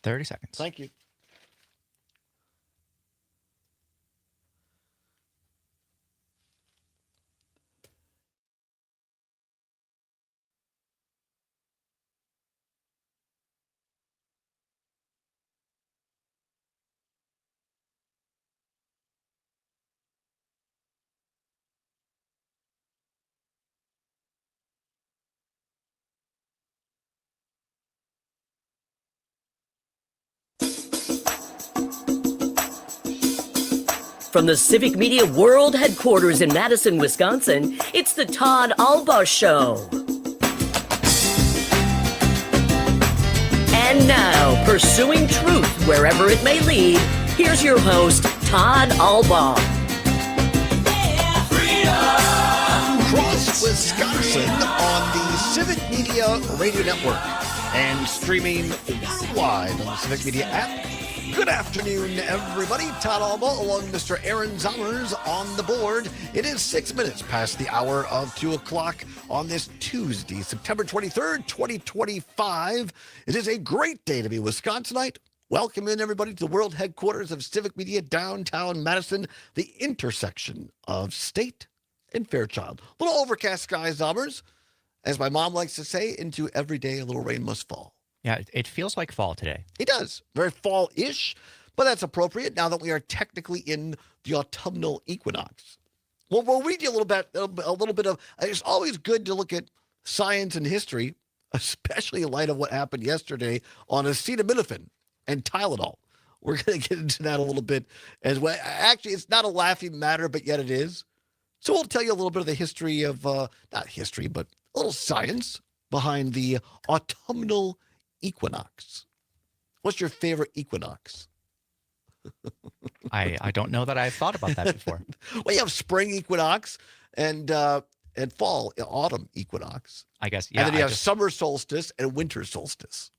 30 seconds. Thank you. From the Civic Media World Headquarters in Madison, Wisconsin, it's the Todd Allbaugh Show. And now, pursuing truth wherever it may lead, here's your host, Todd Allbaugh. Across Wisconsin on the Civic Media Radio Network and streaming worldwide on the Civic Media app. Good afternoon, everybody. Todd Allbaugh along with Mr. Aaron Zommers on the board. It is 6 minutes past the hour of 2 o'clock on this Tuesday, September 23rd, 2025. It is a great day to be Wisconsinite. Welcome in, everybody, to the world headquarters of Civic Media, downtown Madison, the intersection of State and Fairchild. A little overcast skies, Zommers. As my mom likes to say, into every day a little rain must fall. Yeah, it feels like fall today. It does. Very fall-ish, but that's appropriate now that we are technically in the autumnal equinox. Well, we'll read you a little bit of, it's always good to look at science and history, especially in light of what happened yesterday on acetaminophen and Tylenol. We're going to get into that a little bit as well. Actually, it's not a laughing matter, but yet it is. So we'll tell you a little bit of the history of, not history, but a little science behind the autumnal equinox. What's your favorite equinox? I don't know that I've thought about that before. Well, you have spring equinox and fall, autumn equinox. I guess, yeah. And then you have summer solstice and winter solstice.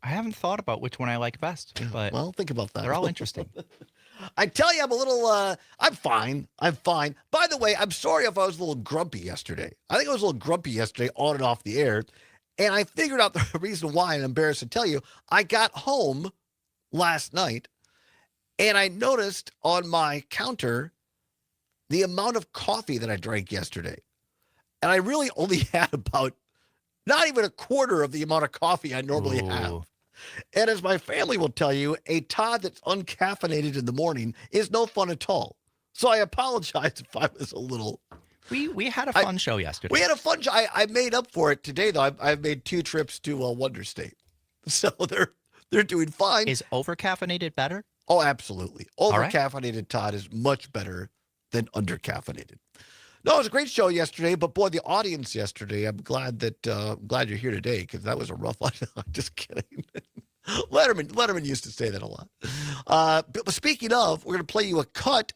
I haven't thought about which one I like best, but well, think about that. They're all interesting. I tell you, I'm a little, I'm fine. I'm fine. By the way, I'm sorry if I was a little grumpy yesterday. I think I was a little grumpy yesterday on and off the air. And I figured out the reason why, and I'm embarrassed to tell you. I got home last night, and I noticed on my counter the amount of coffee that I drank yesterday. And I really only had about not even a quarter of the amount of coffee I normally have. And as my family will tell you, a Todd that's uncaffeinated in the morning is no fun at all. So I apologize if I was a little... We had a fun show yesterday. We had a fun show. I made up for it today, though. I've made 2 trips to Wonder State. So they're doing fine. Is over-caffeinated better? Oh, absolutely. Over-caffeinated right. Todd is much better than under-caffeinated. No, it was a great show yesterday, but boy, the audience yesterday, I'm glad you're here today, because that was a rough one. I'm just kidding. Letterman used to say that a lot. But speaking of, we're going to play you a cut.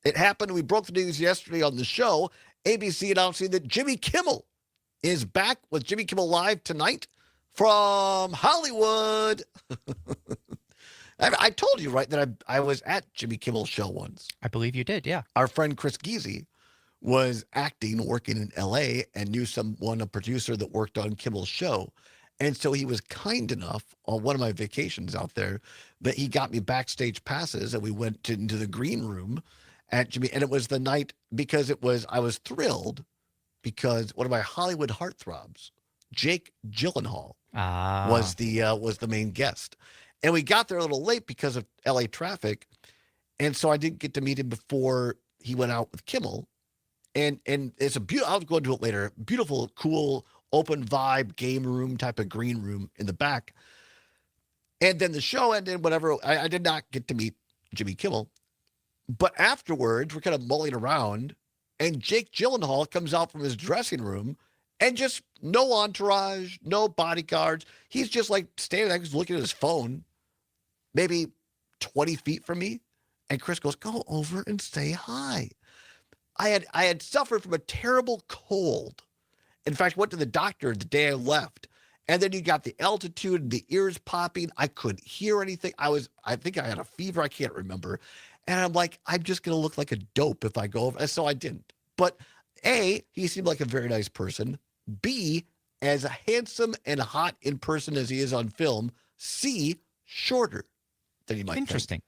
It happened. We broke the news yesterday on the show. ABC announcing that Jimmy Kimmel is back with Jimmy Kimmel Live tonight from Hollywood. I told you, right, that I was at Jimmy Kimmel's show once. I believe you did, yeah. Our friend Chris Giese was working in L.A., and knew a producer that worked on Kimmel's show. And so he was kind enough on one of my vacations out there that he got me backstage passes, and we went into the green room at Jimmy. And it was the night, because I was thrilled because one of my Hollywood heartthrobs, Jake Gyllenhaal, was the main guest. And we got there a little late because of LA traffic. And so I didn't get to meet him before he went out with Kimmel. And it's I'll go into it later. Beautiful, cool, open vibe, game room type of green room in the back. And then the show ended, whatever. I did not get to meet Jimmy Kimmel. But afterwards, we're kind of mulling around, and Jake Gyllenhaal comes out from his dressing room, and just no entourage, no bodyguards. He's just like standing there, he's looking at his phone, maybe 20 feet from me. And Chris goes, "Go over and say hi." I had suffered from a terrible cold. In fact, went to the doctor the day I left. And then you got the altitude and the ears popping. I couldn't hear anything. I think I had a fever. I can't remember. And I'm like, I'm just going to look like a dope if I go over. And so I didn't. But A, he seemed like a very nice person. B, as handsome and hot in person as he is on film. C, shorter than you might think. Interesting.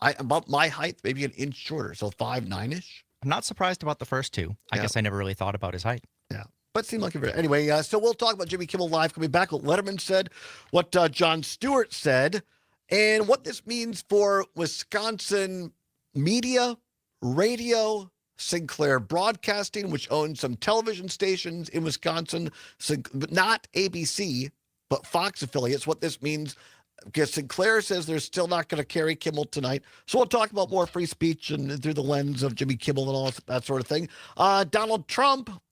About my height, maybe an inch shorter, so 5'9"-ish. I'm not surprised about the first two. I guess I never really thought about his height. Yeah, but it seemed like it. Anyway, so we'll talk about Jimmy Kimmel Live coming back. What Letterman said, what Jon Stewart said, and what this means for Wisconsin media, radio, Sinclair Broadcasting, which owns some television stations in Wisconsin, not ABC, but Fox affiliates. What this means, because Sinclair says they're still not going to carry Kimmel tonight. So we'll talk about more free speech and through the lens of Jimmy Kimmel and all that sort of thing. Donald Trump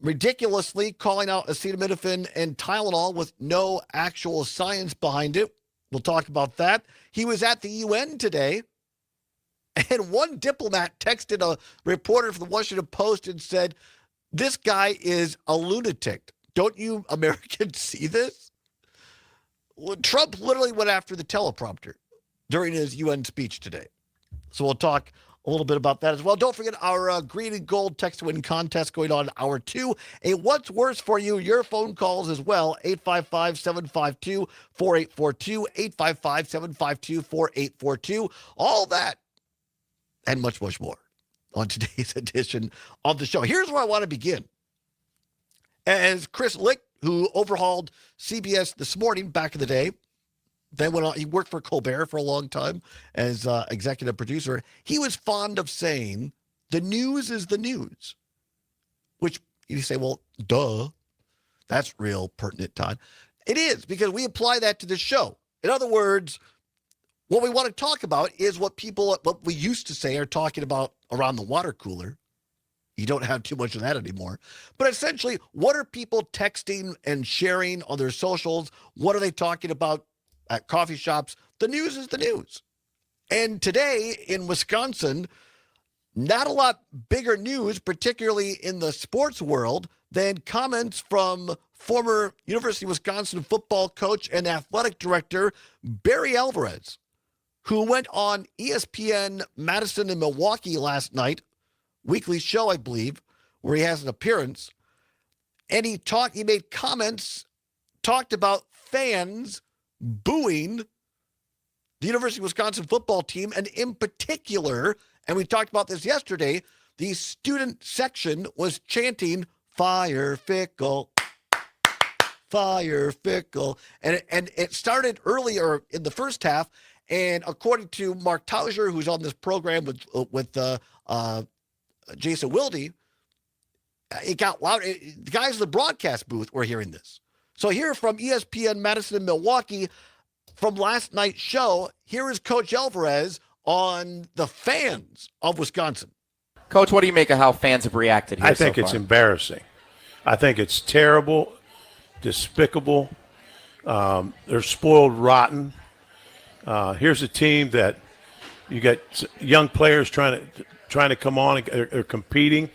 ridiculously calling out acetaminophen and Tylenol with no actual science behind it. We'll talk about that. He was at the UN today, and one diplomat texted a reporter from the Washington Post and said, "This guy is a lunatic. Don't you Americans see this?" Trump literally went after the teleprompter during his UN speech today. So we'll talk a little bit about that as well. Don't forget our green and gold text to win contest going on hour 2. A what's worse for you, your phone calls as well. 855-752-4842, 855-752-4842. All that and much, much more on today's edition of the show. Here's where I want to begin. As Chris Lick, who overhauled CBS This Morning back in the day, then went on, he worked for Colbert for a long time as executive producer. He was fond of saying, the news is the news, which you say, well, duh, that's real pertinent, Todd. It is, because we apply that to the show. In other words, what we want to talk about is what we used to say are talking about around the water cooler. You don't have too much of that anymore. But essentially, what are people texting and sharing on their socials? What are they talking about at coffee shops? The news is the news. And today in Wisconsin, not a lot bigger news, particularly in the sports world, than comments from former University of Wisconsin football coach and athletic director Barry Alvarez, who went on ESPN Madison and Milwaukee last night, weekly show, I believe, where he has an appearance. And he made comments, talked about fans booing the University of Wisconsin football team, and in particular, and we talked about this yesterday, the student section was chanting, "Fire Fickle, Fire Fickle." And it started earlier in the first half, and according to Mark Tauser, who's on this program with Jason Wilde, it got loud. The guys in the broadcast booth were hearing this. So here from ESPN Madison and Milwaukee, from last night's show, here is Coach Alvarez on the fans of Wisconsin. Coach, what do you make of how fans have reacted here I think so it's far? embarrassing. I think it's terrible, despicable. They're spoiled rotten. Here's a team that you got young players trying to come on and are competing.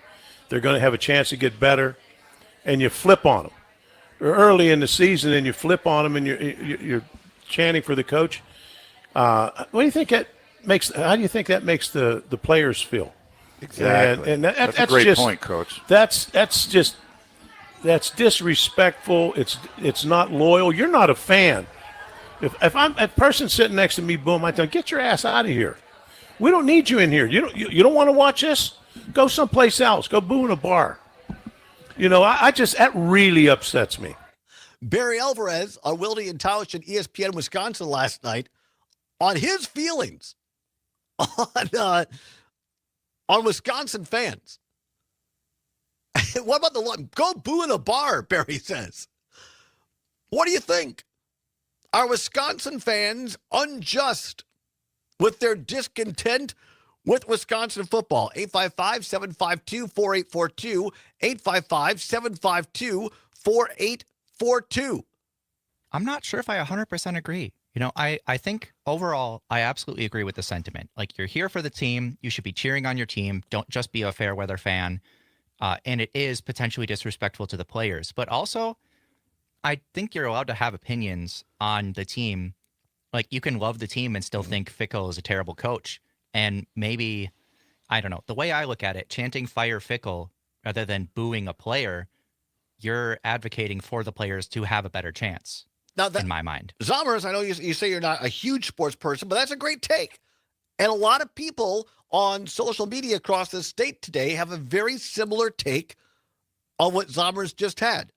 They're going to have a chance to get better, and you flip on them early in the season, and you flip on them, and you're chanting for the coach. What do you think that makes? How do you think that makes the players feel? Exactly. And that's a great point, Coach. That's disrespectful. It's not loyal. You're not a fan. If I'm a person sitting next to me, boom, I tell them, get your ass out of here. We don't need you in here. You don't want to watch this? Go someplace else. Go boo in a bar. That really upsets me. Barry Alvarez on Wilde and Tausch at ESPN Wisconsin last night on his feelings on Wisconsin fans. What about go boo in a bar, Barry says. What do you think? Are Wisconsin fans unjust with their discontent with Wisconsin football? 855-752-4842, 855-752-4842. I'm not sure if I 100% agree. I think overall, I absolutely agree with the sentiment. Like, you're here for the team. You should be cheering on your team. Don't just be a fair weather fan. And it is potentially disrespectful to the players. But also, I think you're allowed to have opinions on the team. Like, you can love the team and still think Fickle is a terrible coach. And maybe, I don't know, the way I look at it, chanting "Fire Fickle" rather than booing a player, you're advocating for the players to have a better chance. Now in my mind. Zommers, I know you say you're not a huge sports person, but that's a great take. And a lot of people on social media across the state today have a very similar take on what Zommers just had,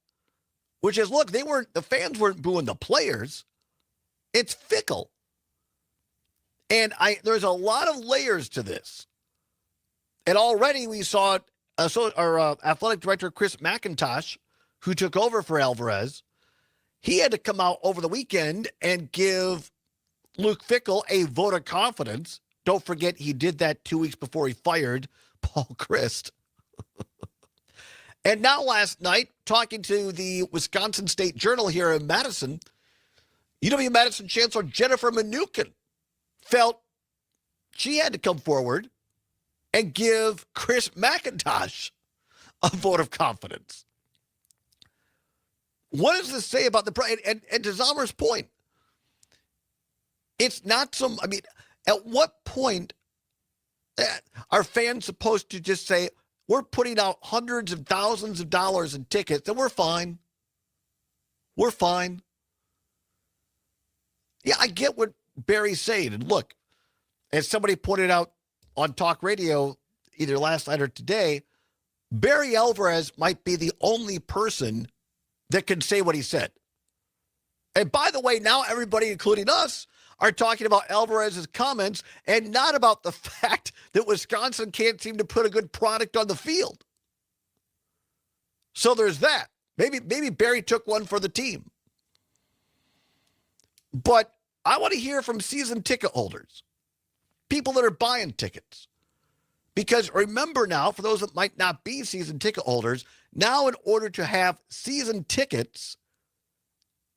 which is, look, the fans weren't booing the players. It's fickle. And there's a lot of layers to this. And already we saw our athletic director, Chris McIntosh, who took over for Alvarez. He had to come out over the weekend and give Luke Fickell a vote of confidence. Don't forget, he did that 2 weeks before he fired Paul Chryst. And now last night, talking to the Wisconsin State Journal here in Madison, UW-Madison Chancellor Jennifer Mnuchin felt she had to come forward and give Chris McIntosh a vote of confidence. What does this say about and to Zommer's point, it's not at what point are fans supposed to just say, we're putting out hundreds of thousands of dollars in tickets and we're fine? We're fine. Yeah, I get what Barry's saying. And look, as somebody pointed out on talk radio either last night or today, Barry Alvarez might be the only person that can say what he said. And by the way, now everybody, including us, are talking about Alvarez's comments and not about the fact that Wisconsin can't seem to put a good product on the field. So there's that. Maybe Barry took one for the team. But I want to hear from season ticket holders, people that are buying tickets. Because remember now, for those that might not be season ticket holders, now in order to have season tickets,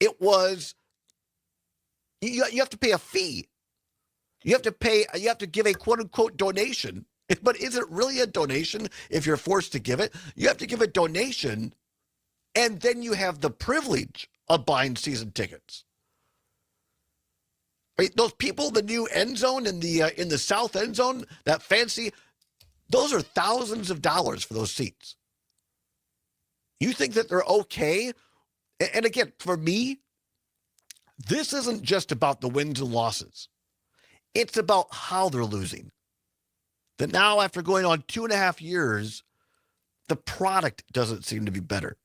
it was, you have to pay a fee. You have to give a quote unquote donation. But is it really a donation if you're forced to give it? You have to give a donation, and then you have the privilege of buying season tickets. Right? Those people, the new end zone in the south end zone, that fancy, those are thousands of dollars for those seats. You think that they're okay? And again, for me, this isn't just about the wins and losses. It's about how they're losing. That now, after going on 2.5 years, the product doesn't seem to be better.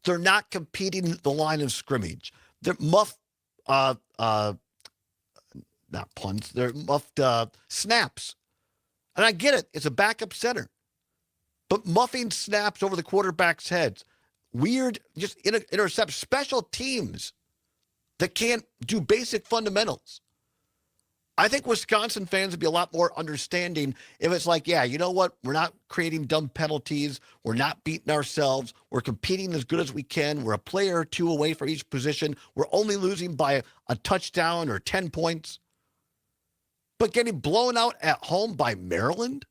They're not competing the line of scrimmage. They're not punts, they're muffed snaps. And I get it, it's a backup center. But muffing snaps over the quarterback's heads, weird, just intercept special teams that can't do basic fundamentals. I think Wisconsin fans would be a lot more understanding if it's like, yeah, you know what? We're not creating dumb penalties. We're not beating ourselves. We're competing as good as we can. We're a player or two away for each position. We're only losing by a touchdown or 10 points. But getting blown out at home by Maryland?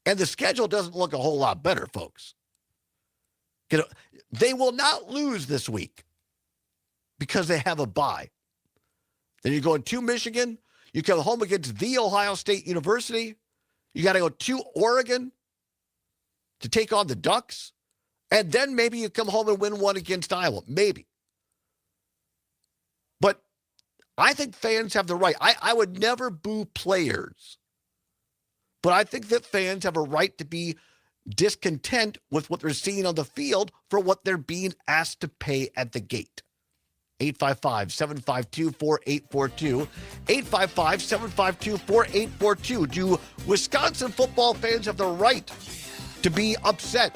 And the schedule doesn't look a whole lot better, folks. They will not lose this week because they have a bye. Then you go to Michigan. You come home against the Ohio State University. You got to go to Oregon to take on the Ducks. And then maybe you come home and win one against Iowa. Maybe. But I think fans have the right. I would never boo players. But I think that fans have a right to be discontent with what they're seeing on the field for what they're being asked to pay at the gate. 855-752-4842. 855-752-4842. Do Wisconsin football fans have the right to be upset,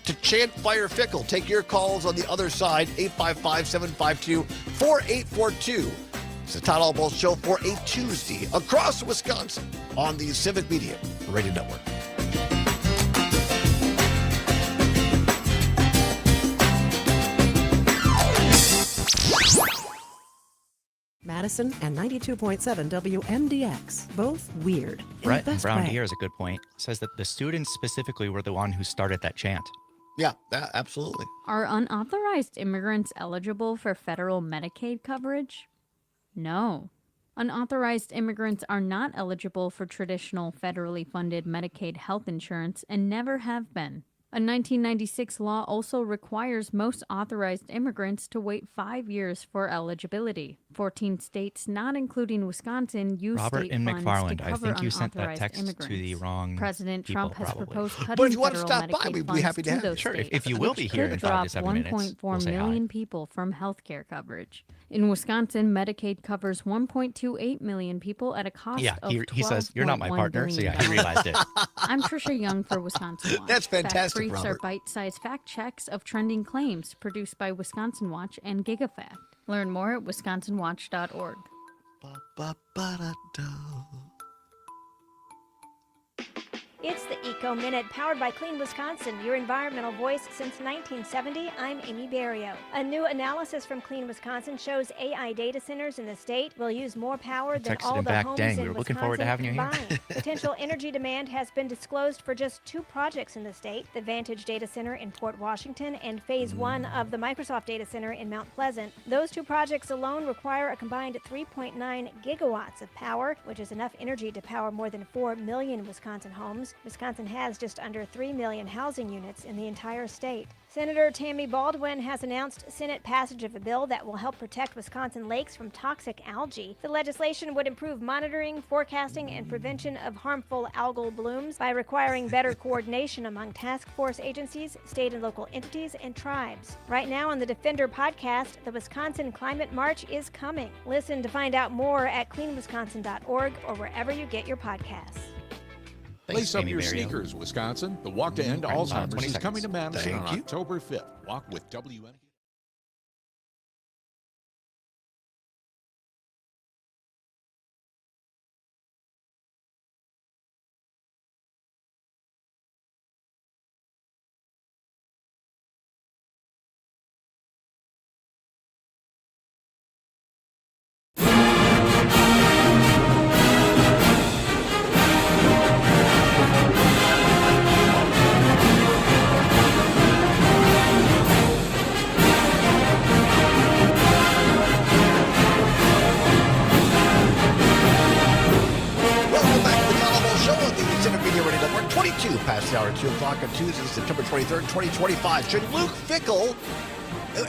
to chant Fire Fickle? Take your calls on the other side. 855-752-4842. It's the Todd Allbaugh Show for a Tuesday across Wisconsin on the Civic Media Radio Network. Madison and 92.7 WMDX, both weird. Brett in Brown Deer is a good point. Says that the students specifically were the one who started that chant. Yeah, absolutely. Are unauthorized immigrants eligible for federal Medicaid coverage? No. Unauthorized immigrants are not eligible for traditional federally funded Medicaid health insurance and never have been. A 1996 law also requires most authorized immigrants to wait 5 years for eligibility. 14 states, not including Wisconsin, use Robert state M. funds McFarland, to I cover think you sent that unauthorized text immigrants. to the wrong President people, Trump has probably. proposed But cutting if you want to federal stop by, Medicaid we'd be funds happy to to have you. those Sure, states, if you will be which here could in 5 drop to 7 minutes, 1.4 we'll say hi. million people from health care coverage. In Wisconsin, Medicaid covers 1.28 million people at a cost Yeah, of he says, you're not my $12.1 partner, so yeah, he billion. realized it. I'm Trisha Young for Wisconsin Watch. That's Fact fantastic, Briefs are Robert. bite-sized fact checks of trending claims produced by Wisconsin Watch and GigaFact. Learn more at wisconsinwatch.org. Ba-ba-ba-da-da. It's the Eco Minute, powered by Clean Wisconsin, your environmental voice since 1970. I'm Amy Barrio. A new analysis from Clean Wisconsin shows AI data centers in the state will use more power than texted all him the back, homes "Dang, in we were looking Wisconsin forward to having you here." combined. Potential energy demand has been disclosed for just 2 projects in the state, the Vantage Data Center in Port Washington and Phase 1 of the Microsoft Data Center in Mount Pleasant. Those 2 projects alone require a combined 3.9 gigawatts of power, which is enough energy to power more than 4 million Wisconsin homes. Wisconsin has just under 3 million housing units in the entire state. Senator Tammy Baldwin has announced Senate passage of a bill that will help protect Wisconsin lakes from toxic algae. The legislation would improve monitoring, forecasting, and prevention of harmful algal blooms by requiring better coordination among task force agencies, state and local entities, and tribes. Right now on the Defender podcast, the Wisconsin Climate March is coming. Listen to find out more at cleanwisconsin.org or wherever you get your podcasts. Thanks, Lace up Amy your Barrio. sneakers, Wisconsin. The Walk to End Right, Alzheimer's 20 is coming to seconds. Madison Thank on you. October 5th. Walk with WM. Welcome back to the Allbaugh Show on the Civic Media Radio Network. 22 past the hour, 2 o'clock on Tuesday, September 23rd, 2025. Should Luke Fickell,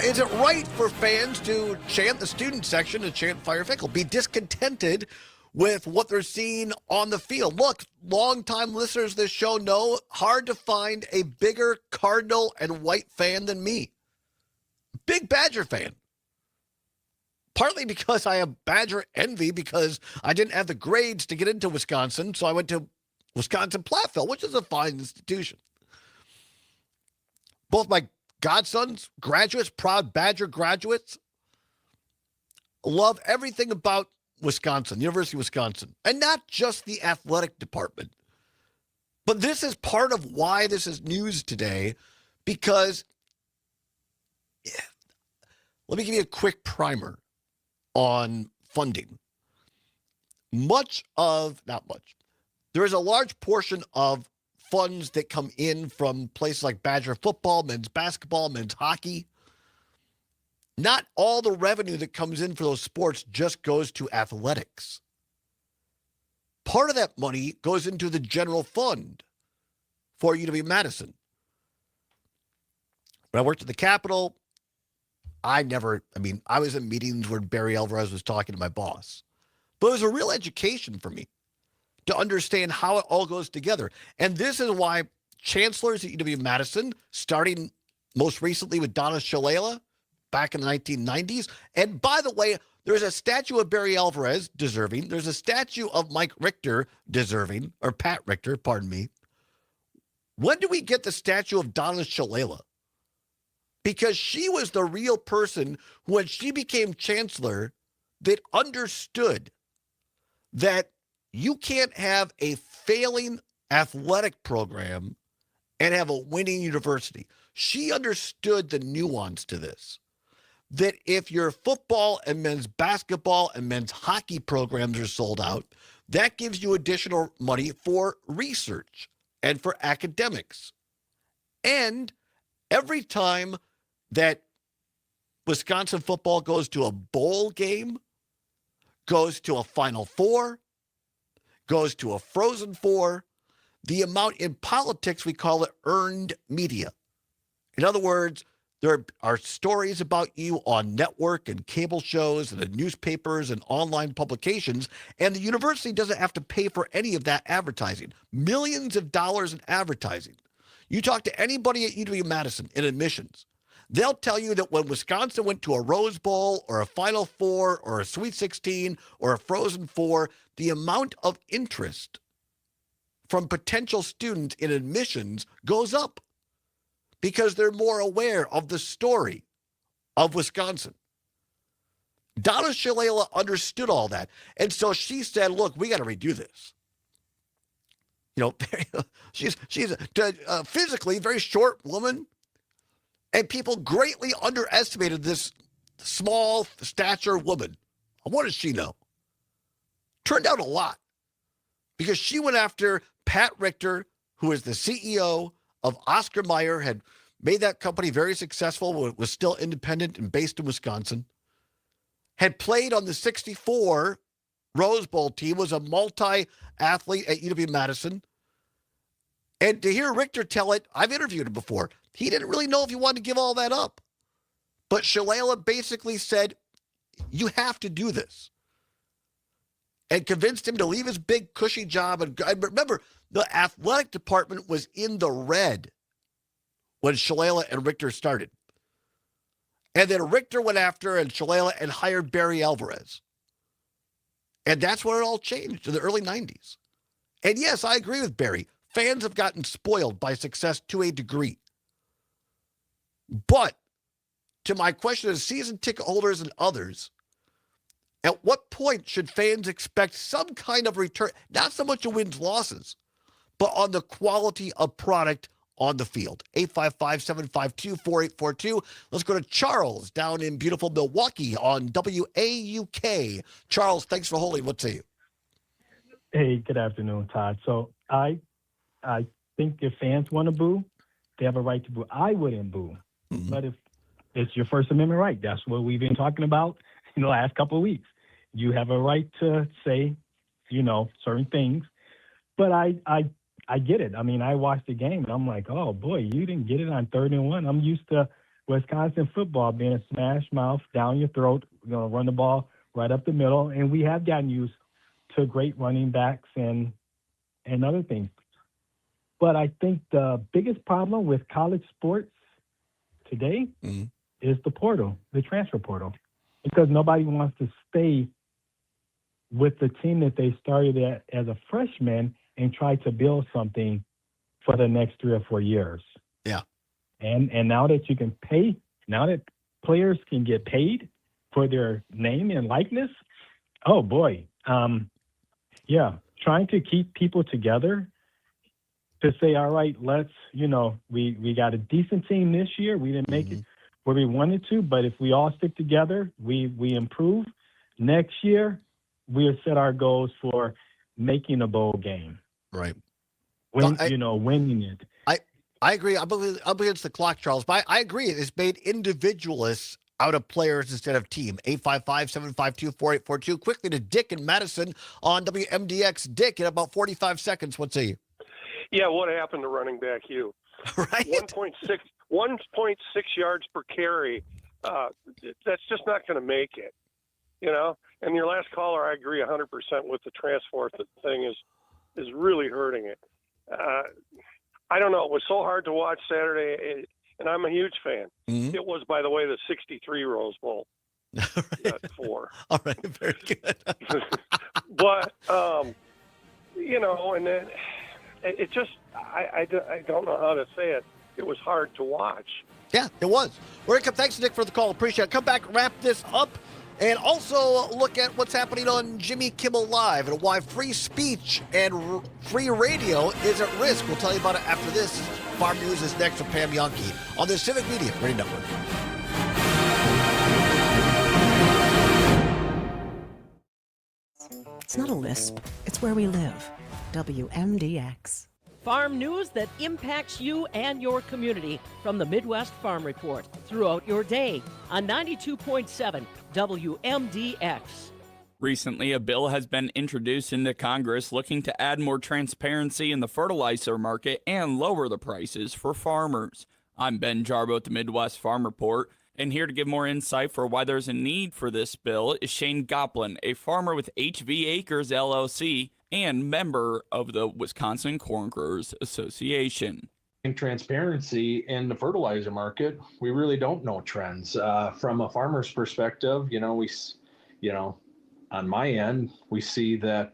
is it right for fans to chant the student section and chant Fire Fickell, be discontented with what they're seeing on the field? Look, longtime listeners of this show know, hard to find a bigger Cardinal and White fan than me. Big Badger fan. Partly because I have Badger envy because I didn't have the grades to get into Wisconsin, so I went to Wisconsin Platteville, which is a fine institution. Both my godsons, graduates, proud Badger graduates, love everything about Wisconsin, University of Wisconsin, and not just the athletic department. But this is part of why this is news today, because let me give you a quick primer on funding. Not much. There is a large portion of funds that come in from places like Badger football, men's basketball, men's hockey. Not all the revenue that comes in for those sports just goes to athletics. Part of that money goes into the general fund for UW-Madison. When I worked at the Capitol, I was in meetings where Barry Alvarez was talking to my boss. But it was a real education for me to understand how it all goes together. And this is why chancellors at UW-Madison, starting most recently with Donna Shalala back in the 1990s. And by the way, there's a statue of Barry Alvarez, deserving. There's a statue of Mike Richter, deserving, or Pat Richter, pardon me. When do we get the statue of Donna Shalala? Because she was the real person who, when she became chancellor, that understood that you can't have a failing athletic program and have a winning university. She understood the nuance to this, that if your football and men's basketball and men's hockey programs are sold out, that gives you additional money for research and for academics. And every time that Wisconsin football goes to a bowl game, goes to a Final Four, goes to a Frozen Four, the amount in politics, we call it earned media. In other words, there are stories about you on network and cable shows and in newspapers and online publications, and the university doesn't have to pay for any of that advertising. Millions of dollars in advertising. You talk to anybody at UW-Madison in admissions, they'll tell you that when Wisconsin went to a Rose Bowl or a Final Four or a Sweet 16 or a Frozen Four, the amount of interest from potential students in admissions goes up because they're more aware of the story of Wisconsin. Donna Shalala understood all that. And so she said, look, we got to redo this. You know, she's a physically very short woman, and people greatly underestimated this small stature woman. What does she know? Turned out a lot, because she went after Pat Richter, who is the CEO of Oscar Mayer, had made that company very successful, was still independent and based in Wisconsin, had played on the 64 Rose Bowl team, was a multi-athlete at UW-Madison. And to hear Richter tell it, I've interviewed him before. He didn't really know if he wanted to give all that up. But Shalala basically said, you have to do this. And convinced him to leave his big, cushy job. And remember, the athletic department was in the red when Shalala and Richter started. And then Richter went after and Shalala and hired Barry Alvarez. And that's when it all changed in the early 90s. And yes, I agree with Barry. Fans have gotten spoiled by success to a degree. But to my question as season ticket holders and others, at what point should fans expect some kind of return? Not so much of wins, losses, but on the quality of product on the field. 855-752-4842. Let's go to Charles down in beautiful Milwaukee on WAUK. Charles, thanks for holding. What say you? Hey, good afternoon, Todd. So I think if fans want to boo, they have a right to boo. I wouldn't boo. Mm-hmm. But if it's your First Amendment right, that's what we've been talking about in the last couple of weeks. You have a right to say, certain things. But I get it. I mean, I watched the game, and I'm like, oh, boy, you didn't get it on 3rd and 1. I'm used to Wisconsin football being a smash mouth down your throat, run the ball right up the middle. And we have gotten used to great running backs and other things. But I think the biggest problem with college sports today is the portal, the transfer portal, because nobody wants to stay with the team that they started at as a freshman and try to build something for the next 3 or 4 years. Yeah. And now that you can pay, now that players can get paid for their name and likeness, oh boy. Trying to keep people together to say, all right, let's, we got a decent team this year. We didn't make it where we wanted to, but if we all stick together, we improve. Next year, we'll set our goals for making a bowl game. Right. Winning it. I agree. I'm up against the clock, Charles, but I agree. It's made individualists out of players instead of team. 855-752-4842. Quickly to Dick in Madison on WMDX. Dick, in about 45 seconds, what say you? Yeah, what happened to running back Hugh? Right. 1.6 yards per carry. That's just not going to make it, And your last caller, I agree 100% with the transfer thing is really hurting it. I don't know. It was so hard to watch Saturday, and I'm a huge fan. Mm-hmm. It was, by the way, the 63 Rose Bowl, not 4. All right, very good. But, and then it just, I don't know how to say it. It was hard to watch. Yeah, it was. We're going to come. Thanks, Nick, for the call. Appreciate it. Come back, wrap this up, and also look at what's happening on Jimmy Kimmel Live and why free speech and free radio is at risk. We'll tell you about it after this. Farm News is next with Pam Yonke on the Civic Media Radio Network. It's not a lisp. It's where we live. WMDX. Farm news that impacts you and your community from the Midwest Farm Report throughout your day on 92.7 WMDX. Recently, a bill has been introduced into Congress looking to add more transparency in the fertilizer market and lower the prices for farmers. I'm Ben Jarbo at the Midwest Farm Report, and here to give more insight for why there's a need for this bill is Shane Goplin, a farmer with HV Acres LLC and member of the Wisconsin Corn Growers Association. In transparency in the fertilizer market, we really don't know trends. From a farmer's perspective, on my end, we see that,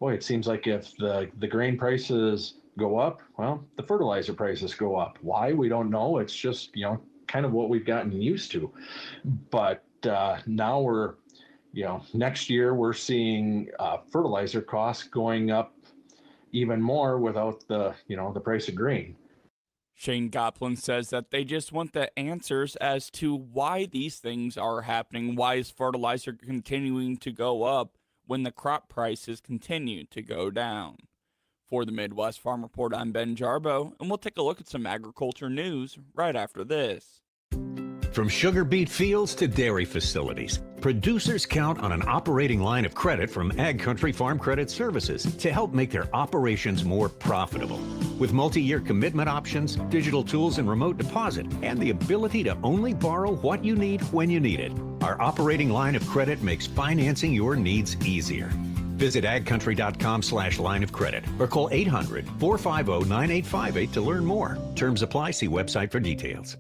it seems like if the grain prices go up, well, the fertilizer prices go up. Why? We don't know. It's just, kind of what we've gotten used to. But now we're, next year we're seeing fertilizer costs going up even more without the price of grain. Shane Goplin says that they just want the answers as to why these things are happening. Why is fertilizer continuing to go up when the crop prices continue to go down? For the Midwest Farm Report, I'm Ben Jarbo, and we'll take a look at some agriculture news right after this. From sugar beet fields to dairy facilities, producers count on an operating line of credit from Ag Country Farm Credit Services to help make their operations more profitable. With multi-year commitment options, digital tools and remote deposit, and the ability to only borrow what you need when you need it, our operating line of credit makes financing your needs easier. Visit agcountry.com/line of credit or call 800-450-9858 to learn more. Terms apply. See website for details.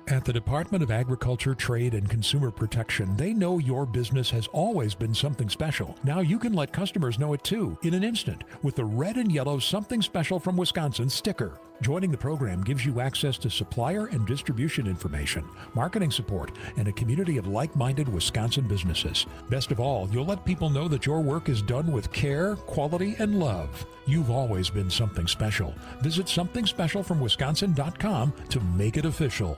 At the Department of Agriculture, Trade, and Consumer Protection, they know your business has always been something special. Now you can let customers know it too, in an instant, with the red and yellow Something Special from Wisconsin sticker. Joining the program gives you access to supplier and distribution information, marketing support, and a community of like-minded Wisconsin businesses. Best of all, you'll let people know that your work is done with care, quality, and love. You've always been something special. Visit somethingspecialfromwisconsin.com to make it official.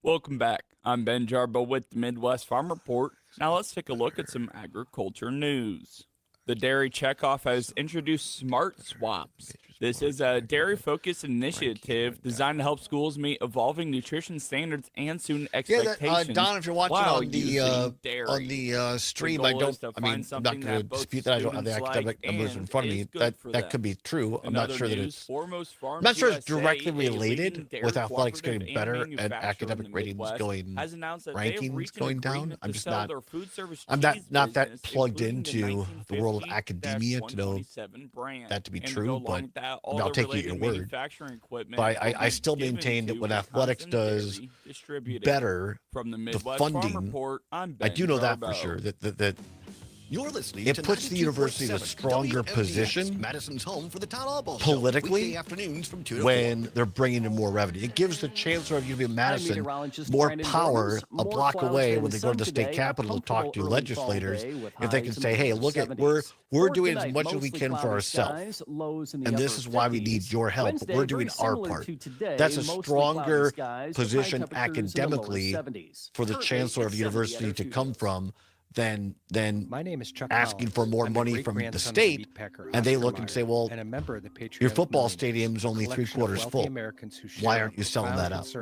Welcome back. I'm Ben Jarbo with the Midwest Farm Report. Now let's take a look at some agriculture news. The Dairy Checkoff has introduced Smart Swaps. This is a dairy-focused initiative designed to help schools meet evolving nutrition standards and student expectations. Don, if you're watching on the stream, I'm not going to dispute that. I don't have the academic numbers in front of me. That could be true. I'm not sure that it's directly related with athletics getting better and academic ratings rankings going down. I'm just not that plugged into the world of academia to know that to be true, but I'll take you at your word. But I still maintain that when athletics does better, the funding, I do know that for sure, that You're listening it to puts the university in a stronger position Madison's home for the Todd Allbaugh politically afternoons from 2 to when 4. they're bringing in more revenue. It gives the chancellor of University of Madison more power a block away when they go to the state capitol to talk to legislators. If they can say, hey, look at we're doing as much as we can for ourselves, and this is why we need your help. But we're doing our part. That's a stronger position academically for the chancellor of the university to come from than my name is Chuck asking for more money from the state, and they look and say, well, your football stadium is only 3/4 full. Why aren't you selling that out?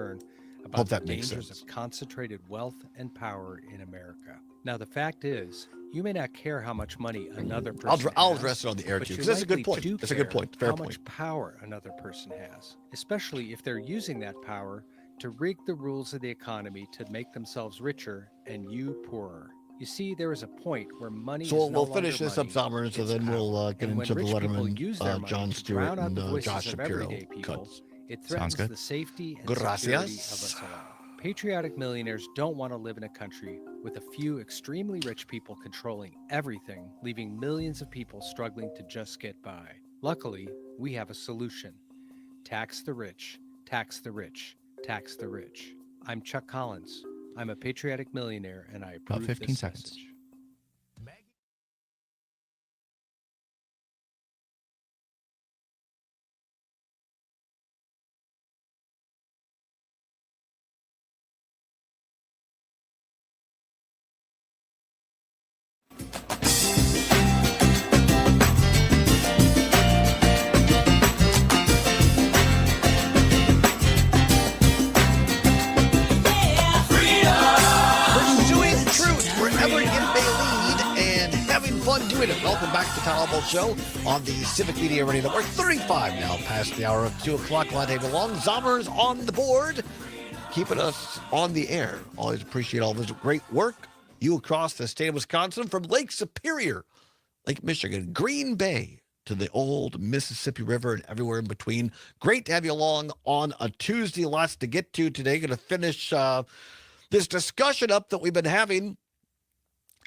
Hope that makes sense. Of concentrated wealth and power in America. Now, the fact is, you may not care how much money another person I'll has, address it on the air but too, you because that's a good likely point. do That's a good care point. Fair how point. much power another person has, especially if they're using that power to rig the rules of the economy to make themselves richer and you poorer. You see, there is a point where money So is no we'll finish longer this up, money, Summers, and then we'll get and when into the rich people use their Letterman, money Jon to Stewart, drown out and the voices Josh of Shapiro everyday people, cuts. it Sounds threatens good. the safety and Gracias. security of us all. Patriotic millionaires don't want to live in a country with a few extremely rich people controlling everything, leaving millions of people struggling to just get by. Luckily, we have a solution. Tax the rich, tax the rich, tax the rich. I'm Chuck Collins. I'm a patriotic millionaire, and I approve About 15 this seconds. message. Pursuing truth wherever it doing it? Welcome back to the Todd Allbaugh Show on the Civic Media Radio Network. 35 now past the hour of 2 o'clock. Glad to have you along. Zommers on the board, keeping us on the air. Always appreciate all this great work. You across the state of Wisconsin, from Lake Superior, Lake Michigan, Green Bay, to the old Mississippi River and everywhere in between. Great to have you along on a Tuesday. Lots to get to today. Going to finish this discussion up that we've been having.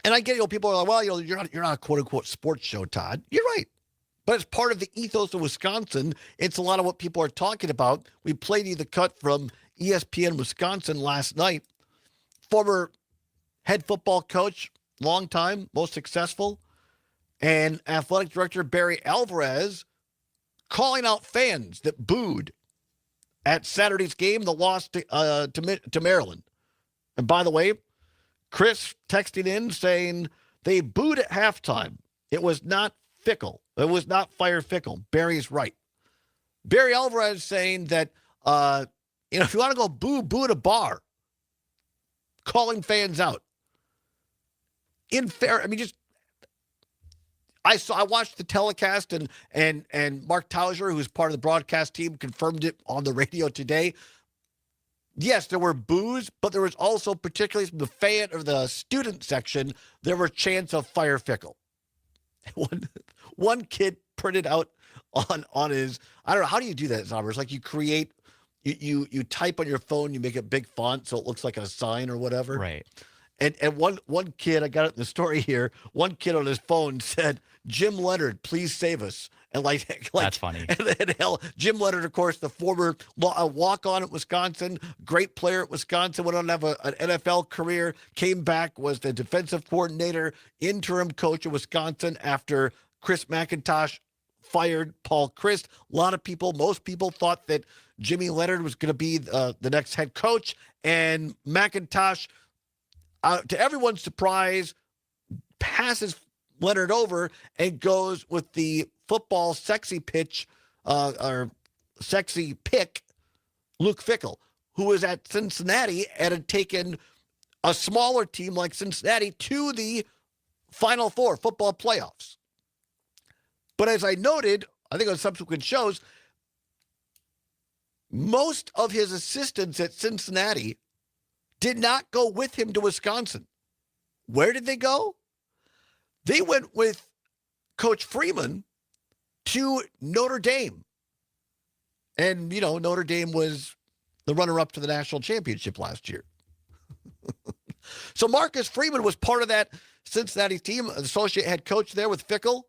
And I get, people are like, well, you're not a quote-unquote sports show, Todd. You're right. But it's part of the ethos of Wisconsin. It's a lot of what people are talking about. We played you the cut from ESPN Wisconsin last night. Former head football coach, long time, most successful, and athletic director Barry Alvarez calling out fans that booed at Saturday's game, the loss to Maryland. And by the way, Chris texting in saying they booed at halftime. It was not fickle. It was not fire fickle. Barry's right. Barry Alvarez saying that, if you want to go boo at a bar, calling fans out. I watched the telecast and Mark Tauser, who's part of the broadcast team, confirmed it on the radio today. Yes, there were boos, but there was also, particularly from the fan or the student section, there were chants of fire fickle. One kid printed out on his, I don't know, how do you do that, Zombers? Like you create, you type on your phone, you make it big font so it looks like a sign or whatever. Right. And one kid, I got it in the story here, one kid on his phone said, Jim Leonard, please save us. And like that's funny. And hell, Jim Leonard, of course, the former walk-on at Wisconsin, great player at Wisconsin, went on to have an NFL career, came back, was the defensive coordinator, interim coach of Wisconsin after Chris McIntosh fired Paul Chryst. A lot of people, most people thought that Jimmy Leonard was going to be the next head coach, and McIntosh, to everyone's surprise, passes Leonard over and goes with the football sexy pitch or sexy pick, Luke Fickell, who was at Cincinnati and had taken a smaller team like Cincinnati to the Final Four football playoffs. But as I noted, I think on subsequent shows, most of his assistants at Cincinnati did not go with him to Wisconsin. Where did they go? They went with Coach Freeman to Notre Dame. And, Notre Dame was the runner-up to the national championship last year. So Marcus Freeman was part of that Cincinnati team, associate head coach there with Fickell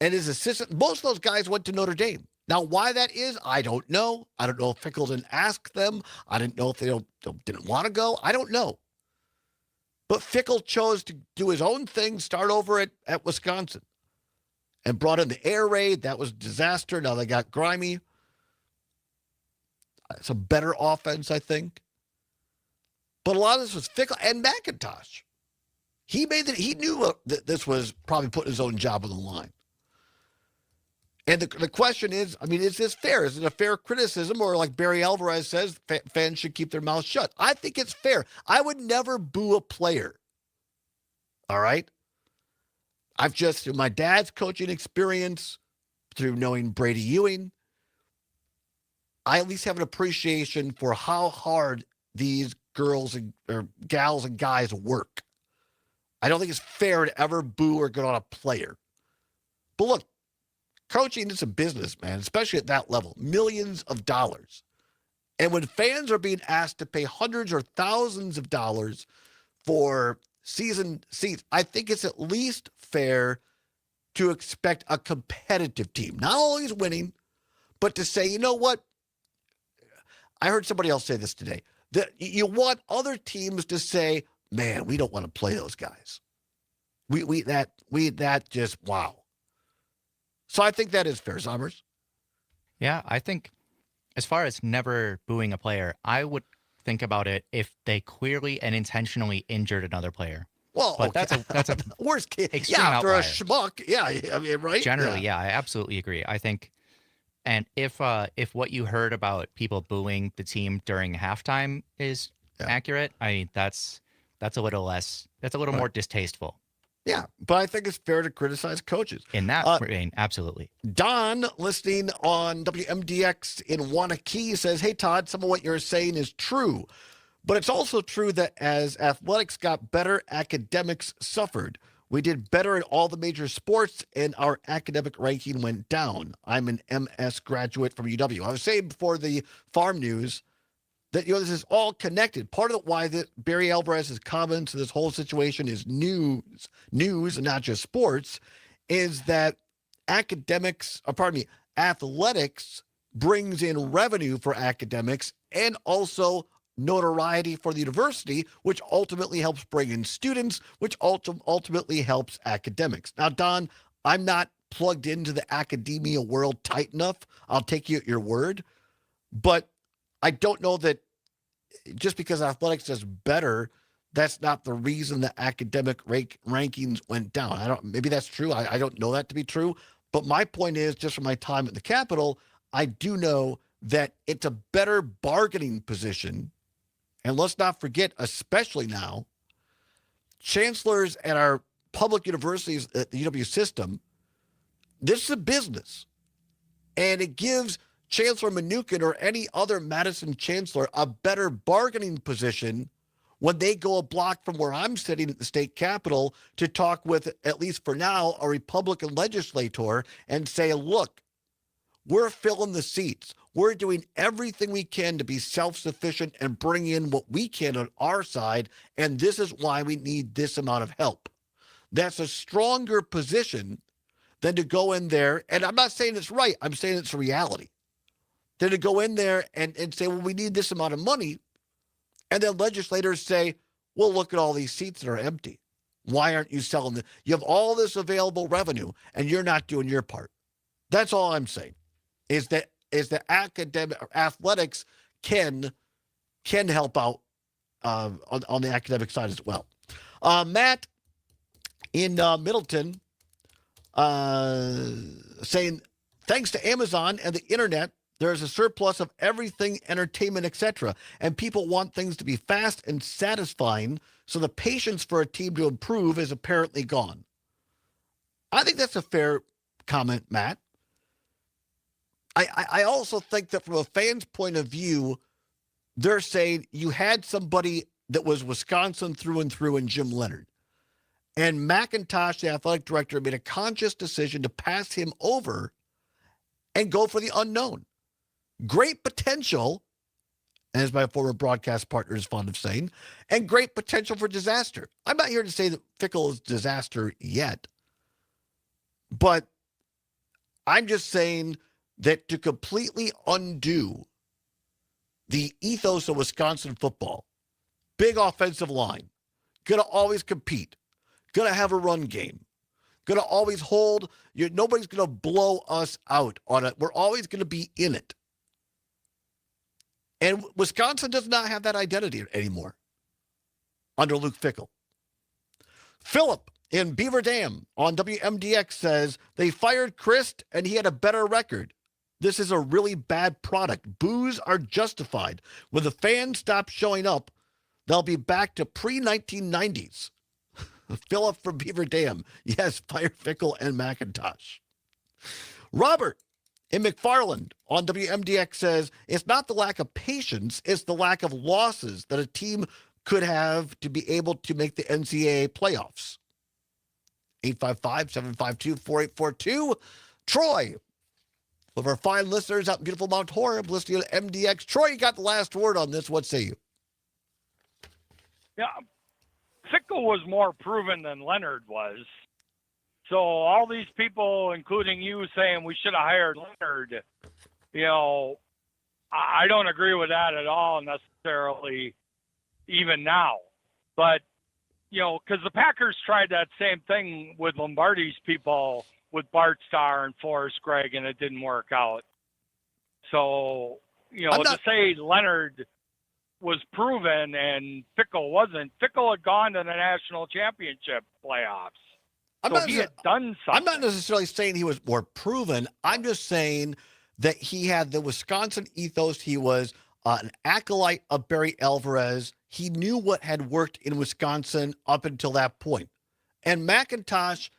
and his assistant. Most of those guys went to Notre Dame. Now, why that is, I don't know. I don't know if Fickell didn't ask them. I didn't know if they didn't want to go. I don't know. But Fickell chose to do his own thing, start over at Wisconsin, and brought in the air raid. That was a disaster. Now they got Grimy. It's a better offense, I think. But a lot of this was Fickell and McIntosh. He knew that this was probably putting his own job on the line. And the question is, is this fair? Is it a fair criticism? Or like Barry Alvarez says, fans should keep their mouths shut. I think it's fair. I would never boo a player. All right? I've just, through my dad's coaching experience, through knowing Brady Ewing, I at least have an appreciation for how hard these girls or gals and guys work. I don't think it's fair to ever boo or get on a player. But look, coaching is a business, man, especially at that level. Millions of dollars. And when fans are being asked to pay hundreds or thousands of dollars for season seats, I think it's at least fair to expect a competitive team. Not always winning, but to say, you know what? I heard somebody else say this today. That you want other teams to say, man, we don't want to play those guys. We just, wow. So I think that is fair, Zommers. Yeah, I think as far as never booing a player, I would think about it if they clearly and intentionally injured another player. Well, but okay. that's a worst case. extreme Yeah, after outlier. a schmuck. Yeah, right? Generally, yeah, I absolutely agree. I think, and if what you heard about people booing the team during halftime is accurate, that's a little less. That's a little more distasteful. Yeah, but I think it's fair to criticize coaches. In that vein, absolutely. Don, listening on WMDX in Wanakee, says, hey, Todd, some of what you're saying is true, but it's also true that as athletics got better, academics suffered. We did better in all the major sports, and our academic ranking went down. I'm an MS graduate from UW. I was saying before the farm news that, this is all connected. Part of why Barry Alvarez's comments to this whole situation is news and not just sports, is that athletics brings in revenue for academics and also notoriety for the university, which ultimately helps bring in students, which ultimately helps academics. Now, Don, I'm not plugged into the academia world tight enough. I'll take you at your word, but I don't know that just because athletics does better, that's not the reason the academic rankings went down. Maybe that's true. I don't know that to be true. But my point is, just from my time at the Capitol, I do know that it's a better bargaining position. And let's not forget, especially now, chancellors at our public universities, at the UW system, this is a business. And it gives Chancellor Mnuchin or any other Madison chancellor a better bargaining position when they go a block from where I'm sitting at the state capitol to talk with, at least for now, a Republican legislator and say, look, we're filling the seats. We're doing everything we can to be self-sufficient and bring in what we can on our side, and this is why we need this amount of help. That's a stronger position than to go in there, and I'm not saying it's right, I'm saying it's a reality, than to go in there and say, well, we need this amount of money, and then legislators say, well, look at all these seats that are empty. Why aren't you selling them? You have all this available revenue, and you're not doing your part. That's all I'm saying, is that academic athletics can help out on the academic side as well. Matt in Middleton saying, thanks to Amazon and the internet, there's a surplus of everything, entertainment, etc. And people want things to be fast and satisfying, so the patience for a team to improve is apparently gone. I think that's a fair comment, Matt. I also think that from a fan's point of view, they're saying you had somebody that was Wisconsin through and through in Jim Leonard. And McIntosh, the athletic director, made a conscious decision to pass him over and go for the unknown. Great potential, as my former broadcast partner is fond of saying, and great potential for disaster. I'm not here to say that Fickle is disaster yet, but I'm just saying that to completely undo the ethos of Wisconsin football, big offensive line, going to always compete, going to have a run game, going to always hold. Nobody's going to blow us out on it. We're always going to be in it. And Wisconsin does not have that identity anymore under Luke Fickell. Philip in Beaver Dam on WMDX says, they fired Christ and he had a better record. This is a really bad product. Boos are justified. When the fans stop showing up, they'll be back to pre-1990s. Philip from Beaver Dam. Yes, fire Fickell and McIntosh. Robert in McFarland on WMDX says, it's not the lack of patience, it's the lack of losses that a team could have to be able to make the NCAA playoffs. 855-752-4842. Troy, one of our fine listeners out in beautiful Mount Horeb, listening to MDX. Troy, you got the last word on this. What say you? Yeah, Fickell was more proven than Leonard was. So all these people, including you, saying we should have hired Leonard, I don't agree with that at all necessarily, even now. But, because the Packers tried that same thing with Lombardi's people, with Bart Starr and Forrest Gregg, and it didn't work out. So, to say Leonard was proven and Fickell wasn't. Fickell had gone to the national championship playoffs. He had done something. I'm not necessarily saying he was more proven. I'm just saying that he had the Wisconsin ethos. He was an acolyte of Barry Alvarez. He knew what had worked in Wisconsin up until that point. And McIntosh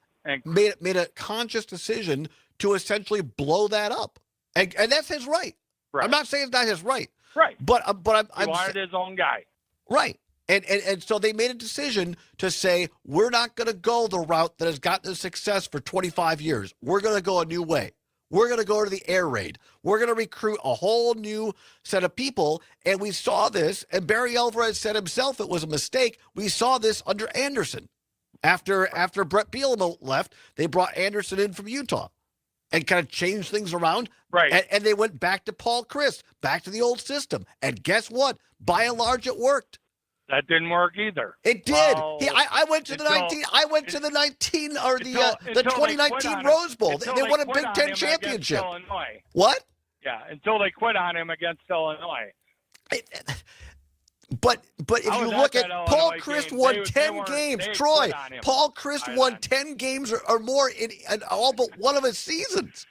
made a conscious decision to essentially blow that up. And that's his right. I'm not saying it's not his right. Right. But he wanted his own guy. Right. And so they made a decision to say, we're not going to go the route that has gotten us success for 25 years. We're going to go a new way. We're going to go to the air raid. We're going to recruit a whole new set of people. And we saw this, and Barry Alvarez said himself it was a mistake. We saw this under Anderson. After Brett Bielema left, they brought Anderson in from Utah and kind of changed things around. Right. And they went back to Paul Chryst, back to the old system. And guess what? By and large, it worked. That didn't work either. It did. Well, I went to the 2019 Rose Bowl. They won a Big Ten championship. What? Yeah, until they quit on him against Illinois. But if you look at Paul Chryst won 10 games, Troy. Paul Chryst won 10 games or more in all but one of his seasons.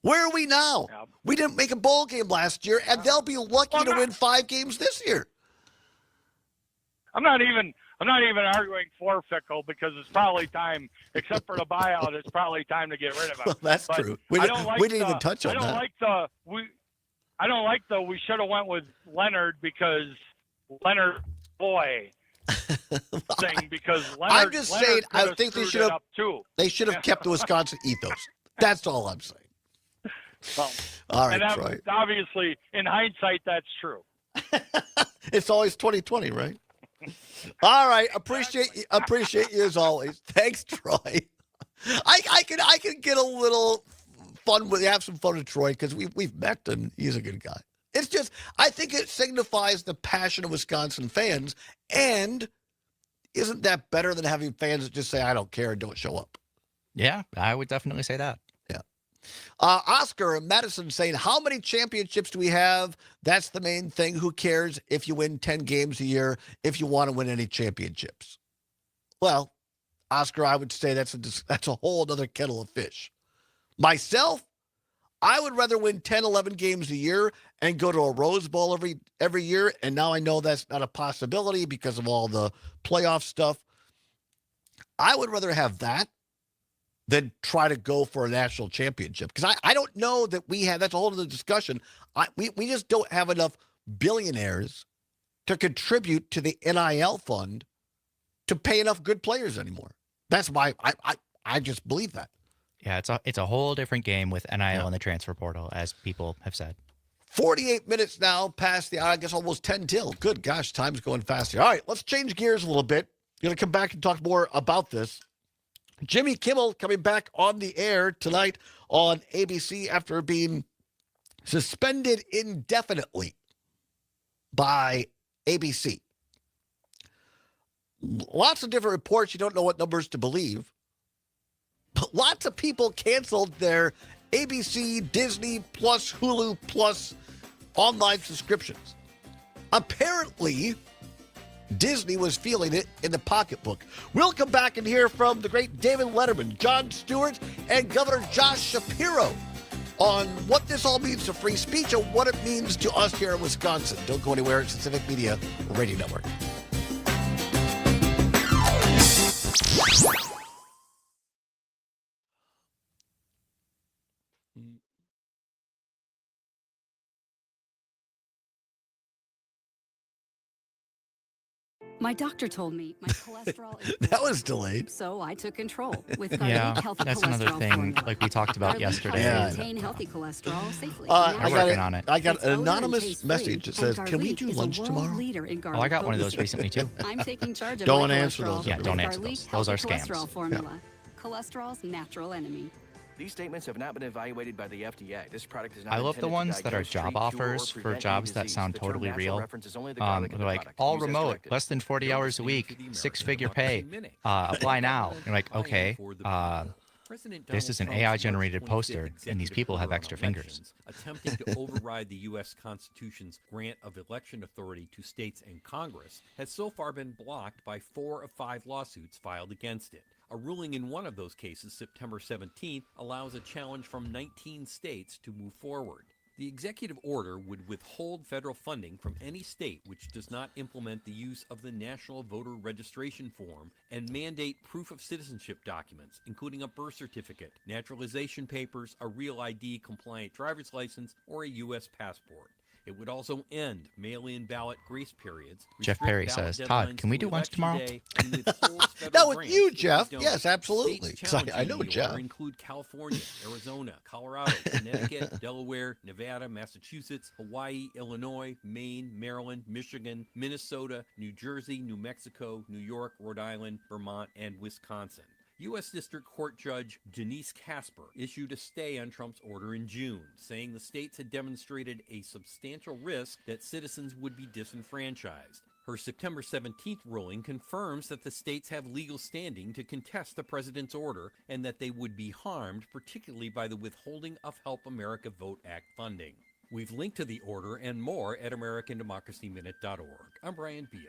Where are we now? Yeah. We didn't make a bowl game last year, and they'll be lucky to win 5 games this year. I'm not even arguing for Fickle because it's probably time, except for the buyout, it's probably time to get rid of him. Well, that's true. We didn't even touch on that. I don't like the we should have went with Leonard because Leonard boy thing because Leonard. I'm just saying I think they should have kept the Wisconsin ethos. That's all I'm saying. Well, all right, and Troy. Obviously, in hindsight, that's true. It's always 2020, right? All right, appreciate you as always. Thanks, Troy. I can get a little fun with have some fun with Troy because we've met and he's a good guy. It's just I think it signifies the passion of Wisconsin fans, and isn't that better than having fans that just say I don't care and don't show up? Yeah, I would definitely say that. Yeah. Oscar and Madison saying, how many championships do we have? That's the main thing. Who cares if you win 10 games a year if you want to win any championships? Well, Oscar, I would say that's a whole other kettle of fish. Myself, I would rather win 10, 11 games a year and go to a Rose Bowl every year. And now I know that's not a possibility because of all the playoff stuff. I would rather have that than try to go for a national championship. Because I don't know that we have, that's a whole other discussion. We just don't have enough billionaires to contribute to the NIL fund to pay enough good players anymore. That's why I just believe that. Yeah, it's a whole different game with NIL and the transfer portal, as people have said. 48 minutes now past the hour, I guess almost 10 till. Good gosh, time's going fast here. All right, let's change gears a little bit. Going to come back and talk more about this. Jimmy Kimmel coming back on the air tonight on ABC after being suspended indefinitely by ABC. Lots of different reports. You don't know what numbers to believe. But lots of people canceled their ABC, Disney Plus, Hulu Plus online subscriptions. Apparently, Disney was feeling it in the pocketbook. We'll come back and hear from the great David Letterman, Jon Stewart, and Governor Josh Shapiro on what this all means to free speech and what it means to us here in Wisconsin. Don't go anywhere. It's the Civic Media Radio Network. My doctor told me my cholesterol is that was delayed. So I took control with yeah, healthy that's cholesterol another thing formula. like we talked about yesterday. Maintain healthy cholesterol safely. I'm working on it. I got an anonymous message that says, "Can we do lunch tomorrow?" Oh, I got one of those recently too. I'm taking charge of Don't my answer cholesterol those. Yeah, don't with answer Garlic those. Those are Healthy scams. Cholesterol formula. Cholesterol's natural enemy. These statements have not been evaluated by the FDA. This product is not I love the intended to ones that are diagnose, job treat, cure, or offers for prevent jobs any that disease. sound The term totally natural real. references only the garlic in the They're like product. all Use as remote, directed. less than 40 hours a week, 6-figure pay. Apply now. You're like, okay. This is an AI-generated poster, and these people have extra fingers. Attempting to override the U.S. Constitution's grant of election authority to states and Congress has so far been blocked by 4 of 5 lawsuits filed against it. A ruling in one of those cases, September 17th, allows a challenge from 19 states to move forward. The executive order would withhold federal funding from any state which does not implement the use of the National Voter Registration Form and mandate proof of citizenship documents, including a birth certificate, naturalization papers, a real ID compliant driver's license, or a U.S. passport. It would also end mail-in ballot grace periods. Jeff Perry says, Todd, can we do once tomorrow? That with you, Jeff. Yes, absolutely. 'Cause I know Jeff. Include California, Arizona, Colorado, Connecticut, Delaware, Nevada, Massachusetts, Hawaii, Illinois, Maine, Maryland, Michigan, Minnesota, New Jersey, New Mexico, New York, Rhode Island, Vermont, and Wisconsin. U.S. District Court Judge Denise Casper issued a stay on Trump's order in June, saying the states had demonstrated a substantial risk that citizens would be disenfranchised. Her September 17th ruling confirms that the states have legal standing to contest the president's order and that they would be harmed, particularly by the withholding of Help America Vote Act funding. We've linked to the order and more at AmericanDemocracyMinute.org. I'm Brian Beal.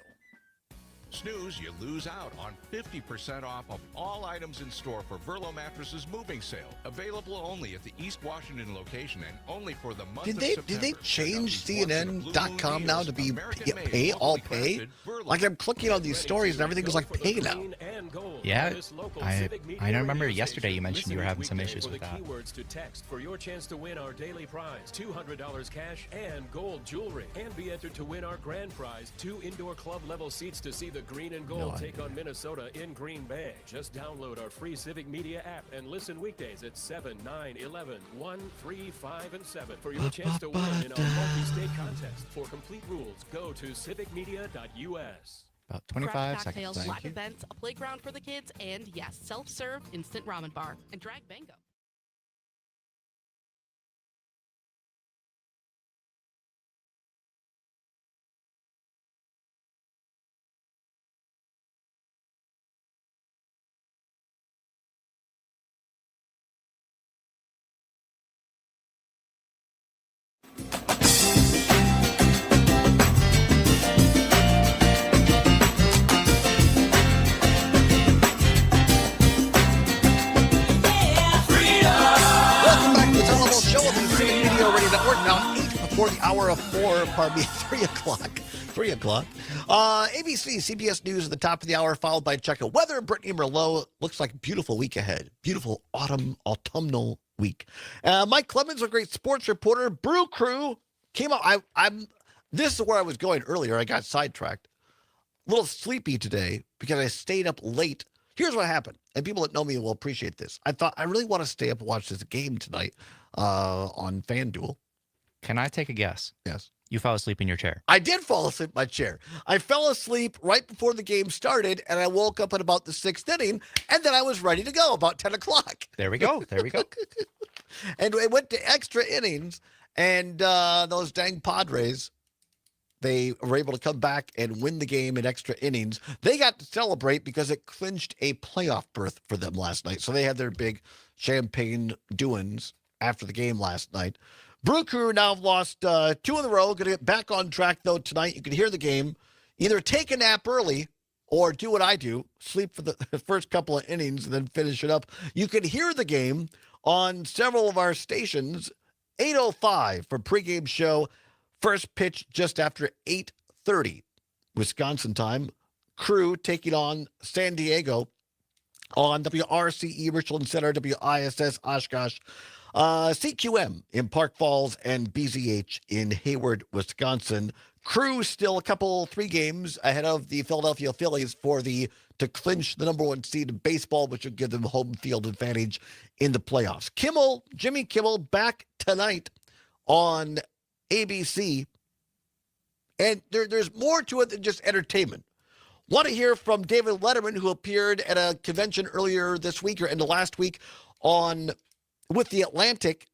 Snooze, you lose out on 50% off of all items in store for Verlo Mattresses moving sale. Available only at the East Washington location and only for the month of September. Did they change CNN.com now to be pay, all pay? Like I'm clicking on these stories and everything is like pay now. Yeah, I remember yesterday you mentioned you were having some issues with that. Keywords to text for your chance to win our daily prize, $200 cash and gold jewelry, and be entered to win our grand prize, 2 indoor club level seats to see the Green and Gold take on Minnesota in Green Bay. Just download our free Civic Media app and listen weekdays at 7, 9, 11, 1, 3, 5, and 7 for your chance to win in our multi-state contest. For complete rules, go to civicmedia.us. About 25 Craft seconds. cocktails, live events, a playground for the kids, and yes, self-serve instant ramen bar and drag bingo. Now 8 before the hour of 4, pardon me, 3 o'clock. 3 o'clock. ABC, CBS News at the top of the hour, followed by check of weather. Brittany Merlot. Looks like a beautiful week ahead. Beautiful autumnal week. Mike Clemens, a great sports reporter. Brew Crew came out. This is where I was going earlier. I got sidetracked. A little sleepy today because I stayed up late. Here's what happened, and people that know me will appreciate this. I thought I really want to stay up and watch this game tonight on FanDuel. Can I take a guess? Yes. You fell asleep in your chair. I did fall asleep in my chair. I fell asleep right before the game started, and I woke up at about the 6th inning, and then I was ready to go about 10 o'clock. There we go. There we go. And it went to extra innings, and those dang Padres, they were able to come back and win the game in extra innings. They got to celebrate because it clinched a playoff berth for them last night. So they had their big champagne doings after the game last night. Brew Crew now have lost 2 in a row. Going to get back on track, though, tonight. You can hear the game. Either take a nap early or do what I do, sleep for the first couple of innings and then finish it up. You can hear the game on several of our stations. 8:05 for pregame show. First pitch just after 8:30 Wisconsin time. Crew taking on San Diego on WRCE Richland Center, WISS Oshkosh. CQM in Park Falls and BZH in Hayward, Wisconsin. Crew still 3 games ahead of the Philadelphia Phillies to clinch the number 1 seed in baseball, which would give them home field advantage in the playoffs. Jimmy Kimmel back tonight on ABC. And there's more to it than just entertainment. Want to hear from David Letterman, who appeared at a convention earlier this week or in the last week with The Atlantic,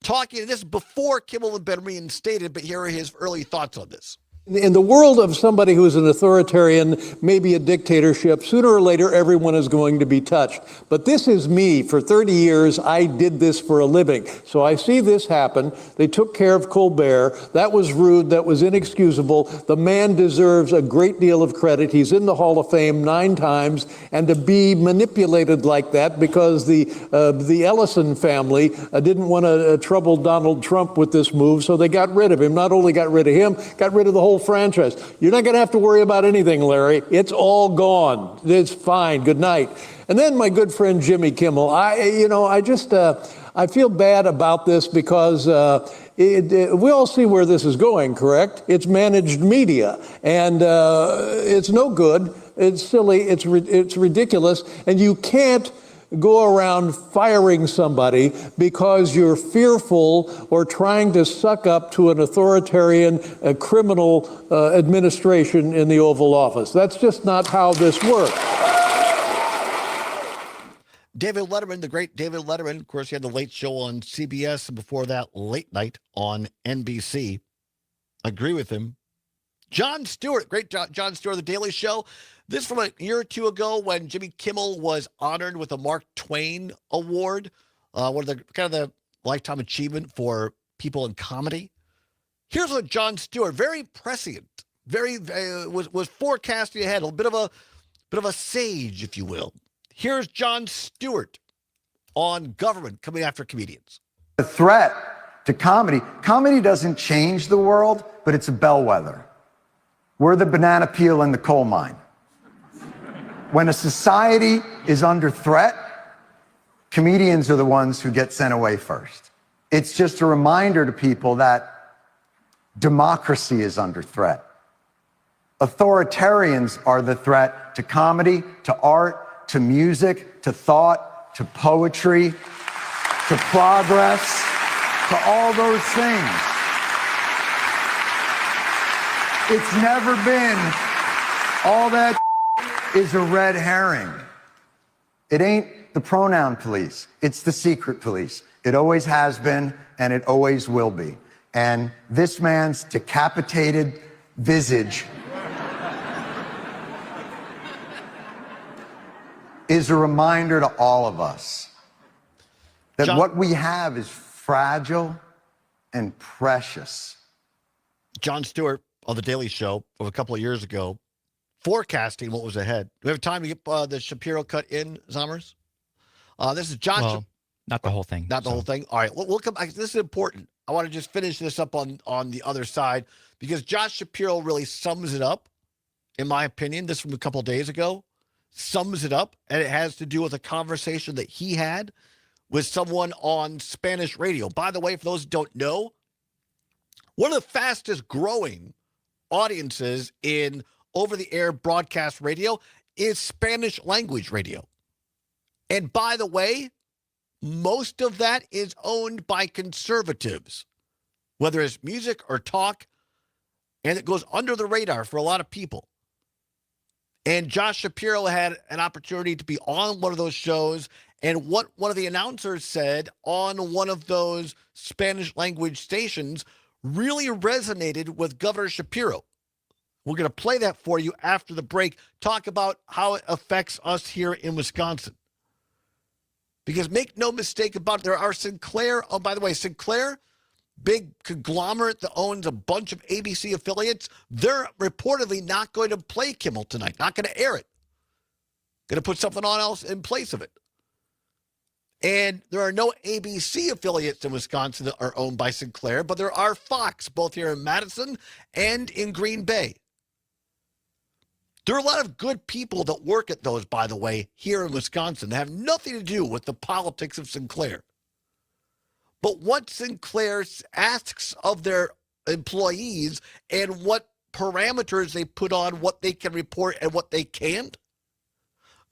talking, this is before Kimmel had been reinstated, but here are his early thoughts on this. In the world of somebody who's an authoritarian, maybe a dictatorship, sooner or later everyone is going to be touched. But this is me. For 30 years, I did this for a living. So I see this happen. They took care of Colbert. That was rude. That was inexcusable. The man deserves a great deal of credit. He's in the Hall of Fame 9 times. And to be manipulated like that because the Ellison family didn't want to trouble Donald Trump with this move, so they got rid of him. Not only got rid of him, got rid of the whole franchise. You're not going to have to worry about anything, Larry. It's all gone. It's fine. Good night. And then my good friend Jimmy Kimmel. I feel bad about this because we all see where this is going, correct? It's managed media, and it's no good. It's silly. It's ridiculous, and you can't go around firing somebody because you're fearful or trying to suck up to an authoritarian criminal administration in the Oval Office. That's just not how this works. David Letterman, the great David Letterman, of course, he had the Late Show on CBS, and before that, Late Night on NBC. Agree with him. Jon Stewart, great Jon Stewart, The Daily Show. This from a year or two ago when Jimmy Kimmel was honored with a Mark Twain Award, one of the kind of the lifetime achievement for people in comedy. Here's what Jon Stewart, very prescient, was forecasting ahead, a bit of a sage, if you will. Here's Jon Stewart on government coming after comedians. The threat to comedy. Comedy doesn't change the world, but it's a bellwether. We're the banana peel in the coal mine. When a society is under threat, comedians are the ones who get sent away first. It's just a reminder to people that democracy is under threat. Authoritarians are the threat to comedy, to art, to music, to thought, to poetry, to progress, to all those things. It's never been all that is a red herring. It ain't the pronoun police. It's the secret police. It always has been, and it always will be. And this man's decapitated visage is a reminder to all of us that what we have is fragile and precious. Jon Stewart on The Daily Show of a couple of years ago, forecasting what was ahead. Do we have time to get the Shapiro cut in, Zommers? This is John. Well, not the whole thing. Not the whole thing. All right, we'll come back. This is important. I want to just finish this up on the other side because Josh Shapiro really sums it up, in my opinion. This from a couple of days ago sums it up, and it has to do with a conversation that he had with someone on Spanish radio. By the way, for those who don't know, one of the fastest growing audiences in over-the-air broadcast radio is Spanish language radio. And by the way, most of that is owned by conservatives, whether it's music or talk, and it goes under the radar for a lot of people. And Josh Shapiro had an opportunity to be on one of those shows, and what one of the announcers said on one of those Spanish language stations really resonated with Governor Shapiro. We're going to play that for you after the break, talk about how it affects us here in Wisconsin. Because make no mistake about it, there are Sinclair, oh, by the way, Sinclair, big conglomerate that owns a bunch of ABC affiliates, they're reportedly not going to play Kimmel tonight, not going to air it. Going to put something on else in place of it. And there are no ABC affiliates in Wisconsin that are owned by Sinclair, but there are Fox, both here in Madison and in Green Bay. There are a lot of good people that work at those, by the way, here in Wisconsin that have nothing to do with the politics of Sinclair. But what Sinclair asks of their employees and what parameters they put on what they can report and what they can't,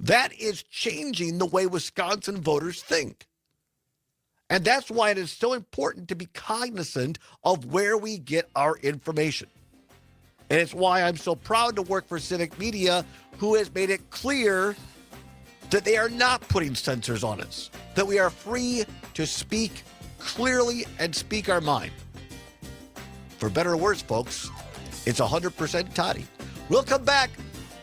that is changing the way Wisconsin voters think. And that's why it is so important to be cognizant of where we get our information. And it's why I'm so proud to work for Civic Media, who has made it clear that they are not putting censors on us, that we are free to speak clearly and speak our mind. For better or worse, folks, It's 100% Toddy. We'll come back.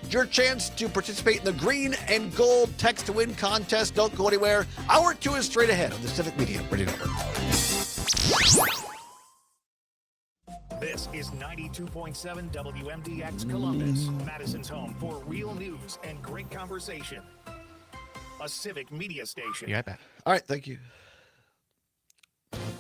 Your chance to participate in the Green and Gold Text to Win contest. Don't go anywhere. Hour 2 is straight ahead on the Civic Media Radio Network. This is 92.7 WMDX Columbus, Madison's home for real news and great conversation. A Civic Media station. Yeah, I bet. All right, thank you.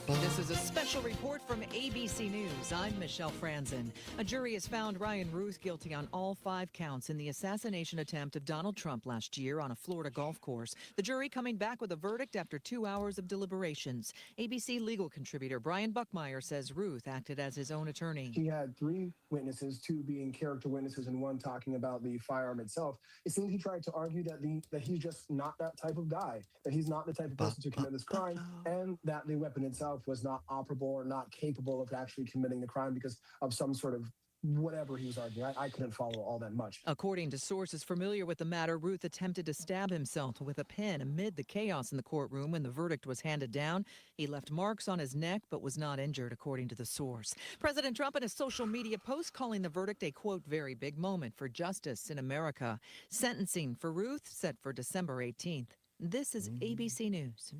This is a special report from ABC News. I'm Michelle Franzen. A jury has found Ryan Ruth guilty on all 5 counts in the assassination attempt of Donald Trump last year on a Florida golf course. The jury coming back with a verdict after 2 hours of deliberations. ABC legal contributor Brian Buckmeyer says Ruth acted as his own attorney. He had 3 witnesses, 2 being character witnesses and 1 talking about the firearm itself. It seems he tried to argue that he's just not that type of guy, that he's not the type of person to commit this crime, and that the weapon itself was not operable or not capable of actually committing the crime because of some sort of whatever he was arguing. I couldn't follow all that much. According to sources familiar with the matter, Ruth attempted to stab himself with a pen amid the chaos in the courtroom when the verdict was handed down. He left marks on his neck but was not injured, according to the source. President Trump in a social media post calling the verdict a, quote, very big moment for justice in America. Sentencing for Ruth set for December 18th. This is ABC News.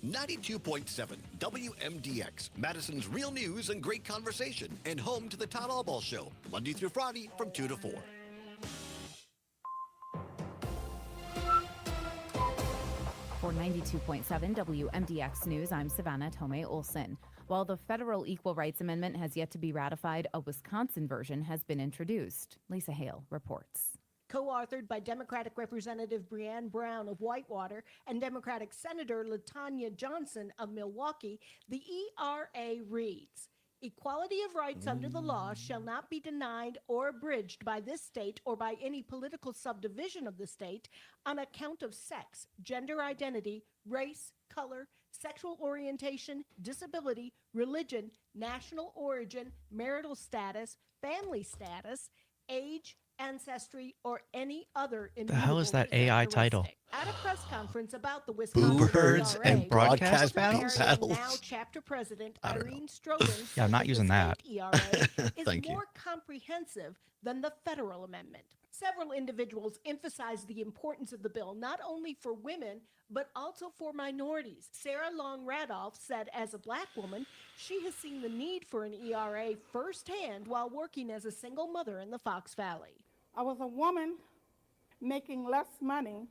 92.7 WMDX, Madison's real news and great conversation, and home to the Todd Allbaugh Show, Monday through Friday from 2 to 4. For 92.7 WMDX News, I'm Savannah Tomei Olson. While the federal Equal Rights Amendment has yet to be ratified, a Wisconsin version has been introduced. Lisa Hale reports. Co-authored by Democratic Representative Breanne Brown of Whitewater and Democratic Senator LaTanya Johnson of Milwaukee, the ERA reads, "Equality of rights under the law shall not be denied or abridged by this state or by any political subdivision of the state on account of sex, gender identity, race, color, sexual orientation, disability, religion, national origin, marital status, family status, age, ancestry, or any other The hell is that AI title? At a press conference about the Wisconsin Boobirds ERA, and broadcast American battles? Now chapter president Irene Strogan Yeah, I'm not said using the that. state ERA is Thank you. more comprehensive than the federal amendment. Several individuals emphasized the importance of the bill not only for women but also for minorities. Sarah Long Radolph said as a Black woman, she has seen the need for an ERA firsthand while working as a single mother in the Fox Valley. I was a woman making less money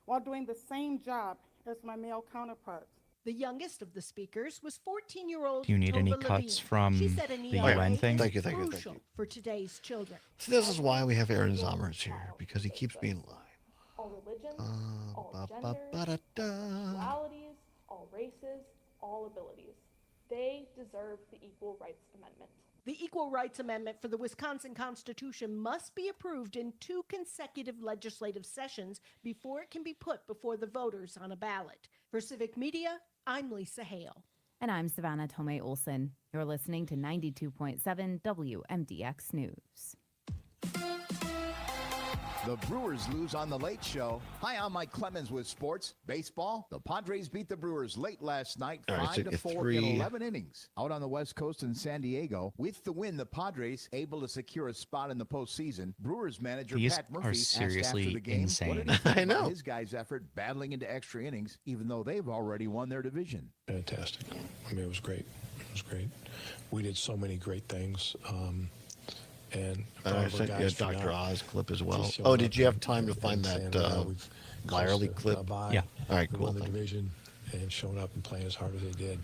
while doing the same job as my male counterparts. The youngest of the speakers was 14-year-old Do you need any Tova cuts Levine. from She said an the ERA UN thing? is Thank you. crucial for today's children. So this is why we have Aaron Zommers here, because he keeps me in line. All religions, all genders, sexualities, all races, all abilities. They deserve the Equal Rights Amendment. The Equal Rights Amendment for the Wisconsin Constitution must be approved in 2 consecutive legislative sessions before it can be put before the voters on a ballot. For Civic Media, I'm Lisa Hale. And I'm Savannah Tomei Olson. You're listening to 92.7 WMDX News. The Brewers lose on The Late Show. Hi, I'm Mike Clemens with sports. Baseball, the Padres beat the Brewers late last night, All right, 5-4 in 11 innings. Out on the West Coast in San Diego, with the win, the Padres able to secure a spot in the postseason. Brewers manager These Pat are Murphy asked after seriously the game, insane. what did he think I know. about his guys' effort battling into extra innings, even though they've already won their division. Fantastic. I mean, it was great. It was great. We did so many great things. And I sent you a Dr. Oz clip as well. Oh, did you have time to find that Lyerly clip? Yeah. All right, We cool. won the Thank you. division and showing up and playing as hard as they did.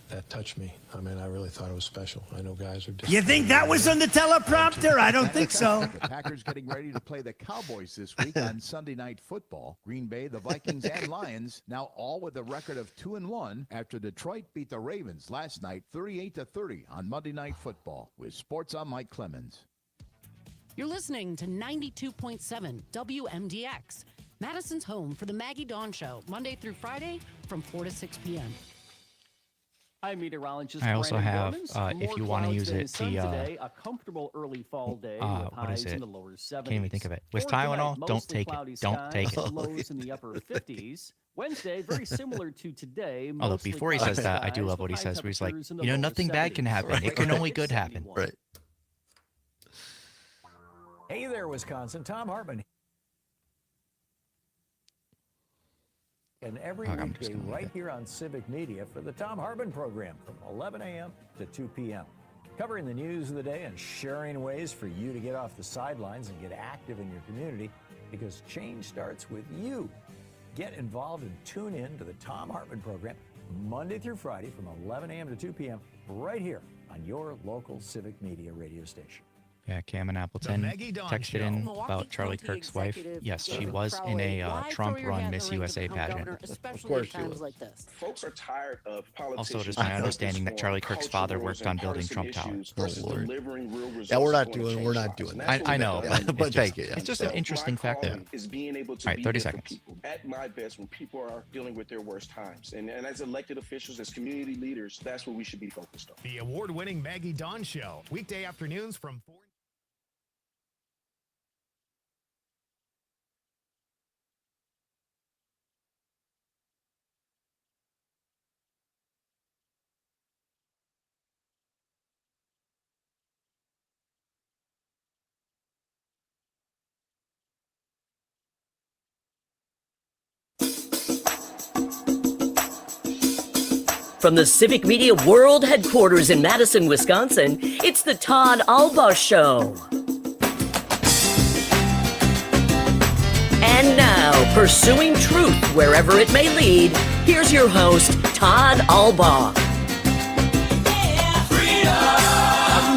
That touched me. I mean, I really thought it was special. I know guys are different. You think that was on the teleprompter? I don't think so. The Packers getting ready to play the Cowboys this week on Sunday Night Football. Green Bay, the Vikings, and Lions now all with a record of 2-1 after Detroit beat the Ravens last night 38-30 on Monday Night Football. With sports, I'm Mike Clemens. You're listening to 92.7 WMDX, Madison's home for the Maggie Dawn Show, Monday through Friday from 4 to 6 p.m. I'm meteorologist I also Brandon have, Gormans. if More you want to clouds use than it, sun the today, a comfortable early fall day with what highs is it? in the lower 70s. Can't even think of it. With For tonight, Tylenol, don't mostly take it. cloudy Don't skies, take it. Lows in the upper 50s. Wednesday, very similar to today. Although mostly before he cloudy says that, I do skies love with what he high says, where he's like, temperatures in the you know, lower nothing bad can 70s. happen. It can only good happen. Right. Hey there, Wisconsin. Tom Hartman. And every weekday right here on Civic Media for the Tom Hartman program from 11 a.m. to 2 p.m. Covering the news of the day and sharing ways for you to get off the sidelines and get active in your community, because change starts with you. Get involved and tune in to the Tom Hartman program Monday through Friday from 11 a.m. to 2 p.m. right here on your local Civic Media radio station. Yeah, Cam and Appleton texted in about Charlie Kirk's wife. Yes, she was in a Trump-run Miss USA pageant. Of course she was. Folks are tired of politicians. Also, it is my understanding that Charlie Kirk's father worked on building Trump Tower. Oh, Lord. Yeah, we're not doing that. I know, but thank you. It's just an interesting fact. Yeah. Is being able to All right, be 30 there for seconds. people at my best when people are dealing with their worst times. And as elected officials, as community leaders, that's what we should be focused on. The award-winning Maggie Dawn Show, weekday afternoons from 4. From the Civic Media World Headquarters in Madison, Wisconsin, it's the Todd Allbaugh Show. And now, pursuing truth wherever it may lead, here's your host, Todd Allbaugh.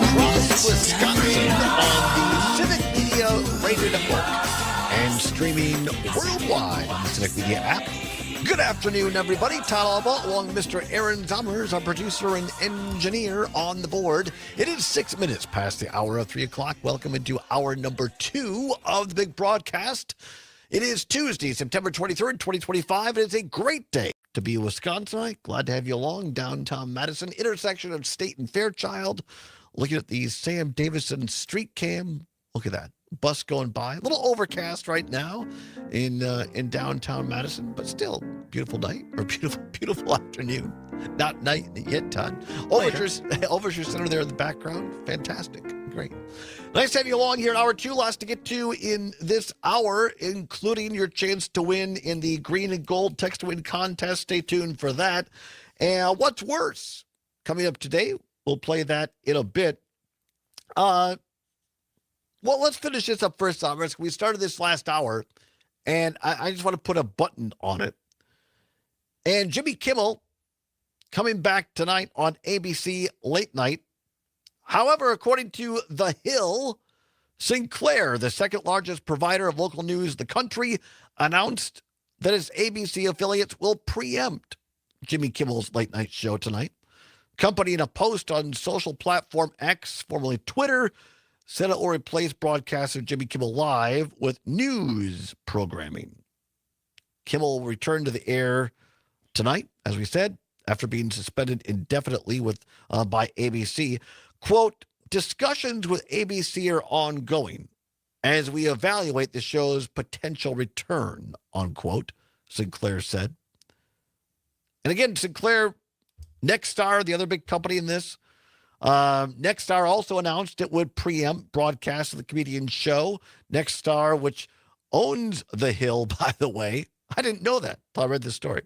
Across Wisconsin on the Civic Media Radio Network and streaming worldwide on the Civic Media app. Good afternoon, everybody. Todd Allbaugh, along with Mr. Aaron Zommers, our producer and engineer on the board. It is 6 minutes past the hour of 3 o'clock. Welcome into hour number 2 of the big broadcast. It is Tuesday, September 23rd, 2025. It is a great day to be a Wisconsinite. Glad to have you along downtown Madison, intersection of State and Fairchild. Looking at the Sam Davison street cam. Look at that. Bus going by. A little overcast right now in downtown Madison, but still beautiful night or beautiful afternoon. Not night yet, Todd. Overshire Center there in the background. Fantastic. Great. Nice to have you along here in hour 2. Lots to get to in this hour, including your chance to win in the green and gold text to win contest. Stay tuned for that. And what's worse? Coming up today, we'll play that in a bit. Well, let's finish this up first, Thomas. We started this last hour, and I just want to put a button on it. And Jimmy Kimmel coming back tonight on ABC Late Night. However, according to The Hill, Sinclair, the second largest provider of local news in the country, announced that its ABC affiliates will preempt Jimmy Kimmel's late night show tonight. Company in a post on social platform X, formerly Twitter, said it will replace broadcasts of Jimmy Kimmel Live with news programming. Kimmel will return to the air tonight, as we said, after being suspended indefinitely by ABC. Quote, discussions with ABC are ongoing as we evaluate the show's potential return, unquote, Sinclair said. And again, Sinclair, Nexstar, the other big company in this, Nexstar also announced it would preempt broadcasts of the comedian's show. Nexstar, which owns The Hill, by the way. I didn't know that until I read this story.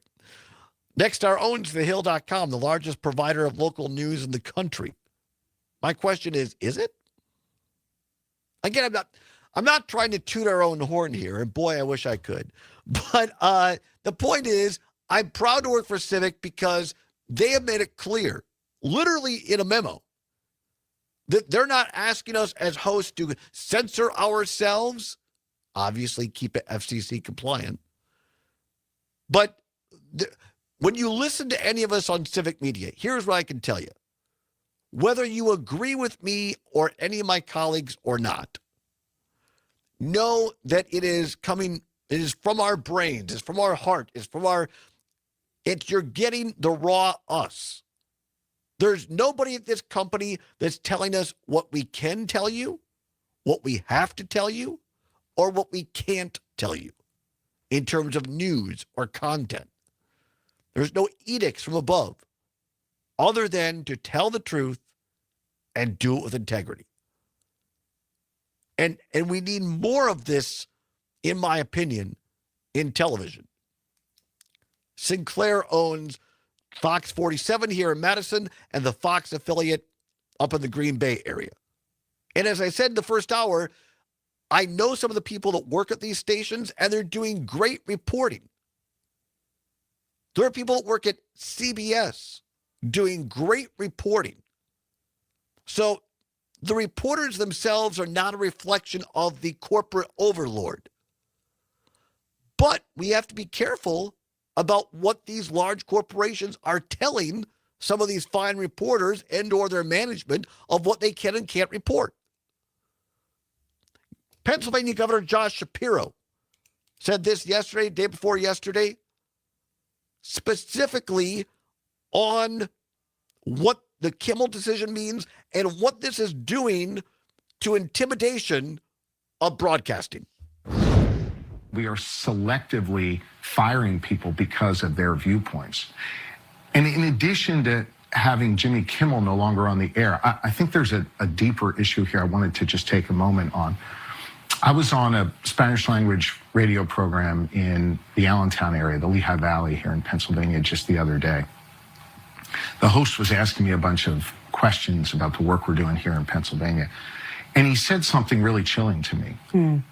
Nexstar owns TheHill.com, the largest provider of local news in the country. My question is it? Again, I'm not trying to toot our own horn here, and boy, I wish I could. But the point is, I'm proud to work for Civic because they have made it clear, literally in a memo, that they're not asking us as hosts to censor ourselves, obviously keep it FCC compliant. But when you listen to any of us on Civic Media, here's what I can tell you. Whether you agree with me or any of my colleagues or not, know that it is from our brains, it's from our heart, you're getting the raw us. There's nobody at this company that's telling us what we can tell you, what we have to tell you, or what we can't tell you. in terms of news or content. There's no edicts from above other than to tell the truth and do it with integrity. And we need more of this, in my opinion, in television. Sinclair owns Fox 47 here in Madison and the Fox affiliate up in the Green Bay area. And as I said in the first hour, I know some of the people that work at these stations, and they're doing great reporting. There are people that work at CBS doing great reporting. So the reporters themselves are not a reflection of the corporate overlord. But we have to be careful about what these large corporations are telling some of these fine reporters and or their management of what they can and can't report. Pennsylvania Governor Josh Shapiro said this yesterday, day before yesterday, specifically on what the Kimmel decision means and what this is doing to intimidation of broadcasting. We are selectively firing people because of their viewpoints. And in addition to having Jimmy Kimmel no longer on the air, I think there's a deeper issue here I wanted to just take a moment on. I was on a Spanish language radio program in the Allentown area, the Lehigh Valley here in Pennsylvania, just the other day. The host was asking me a bunch of questions about the work we're doing here in Pennsylvania. And he said something really chilling to me,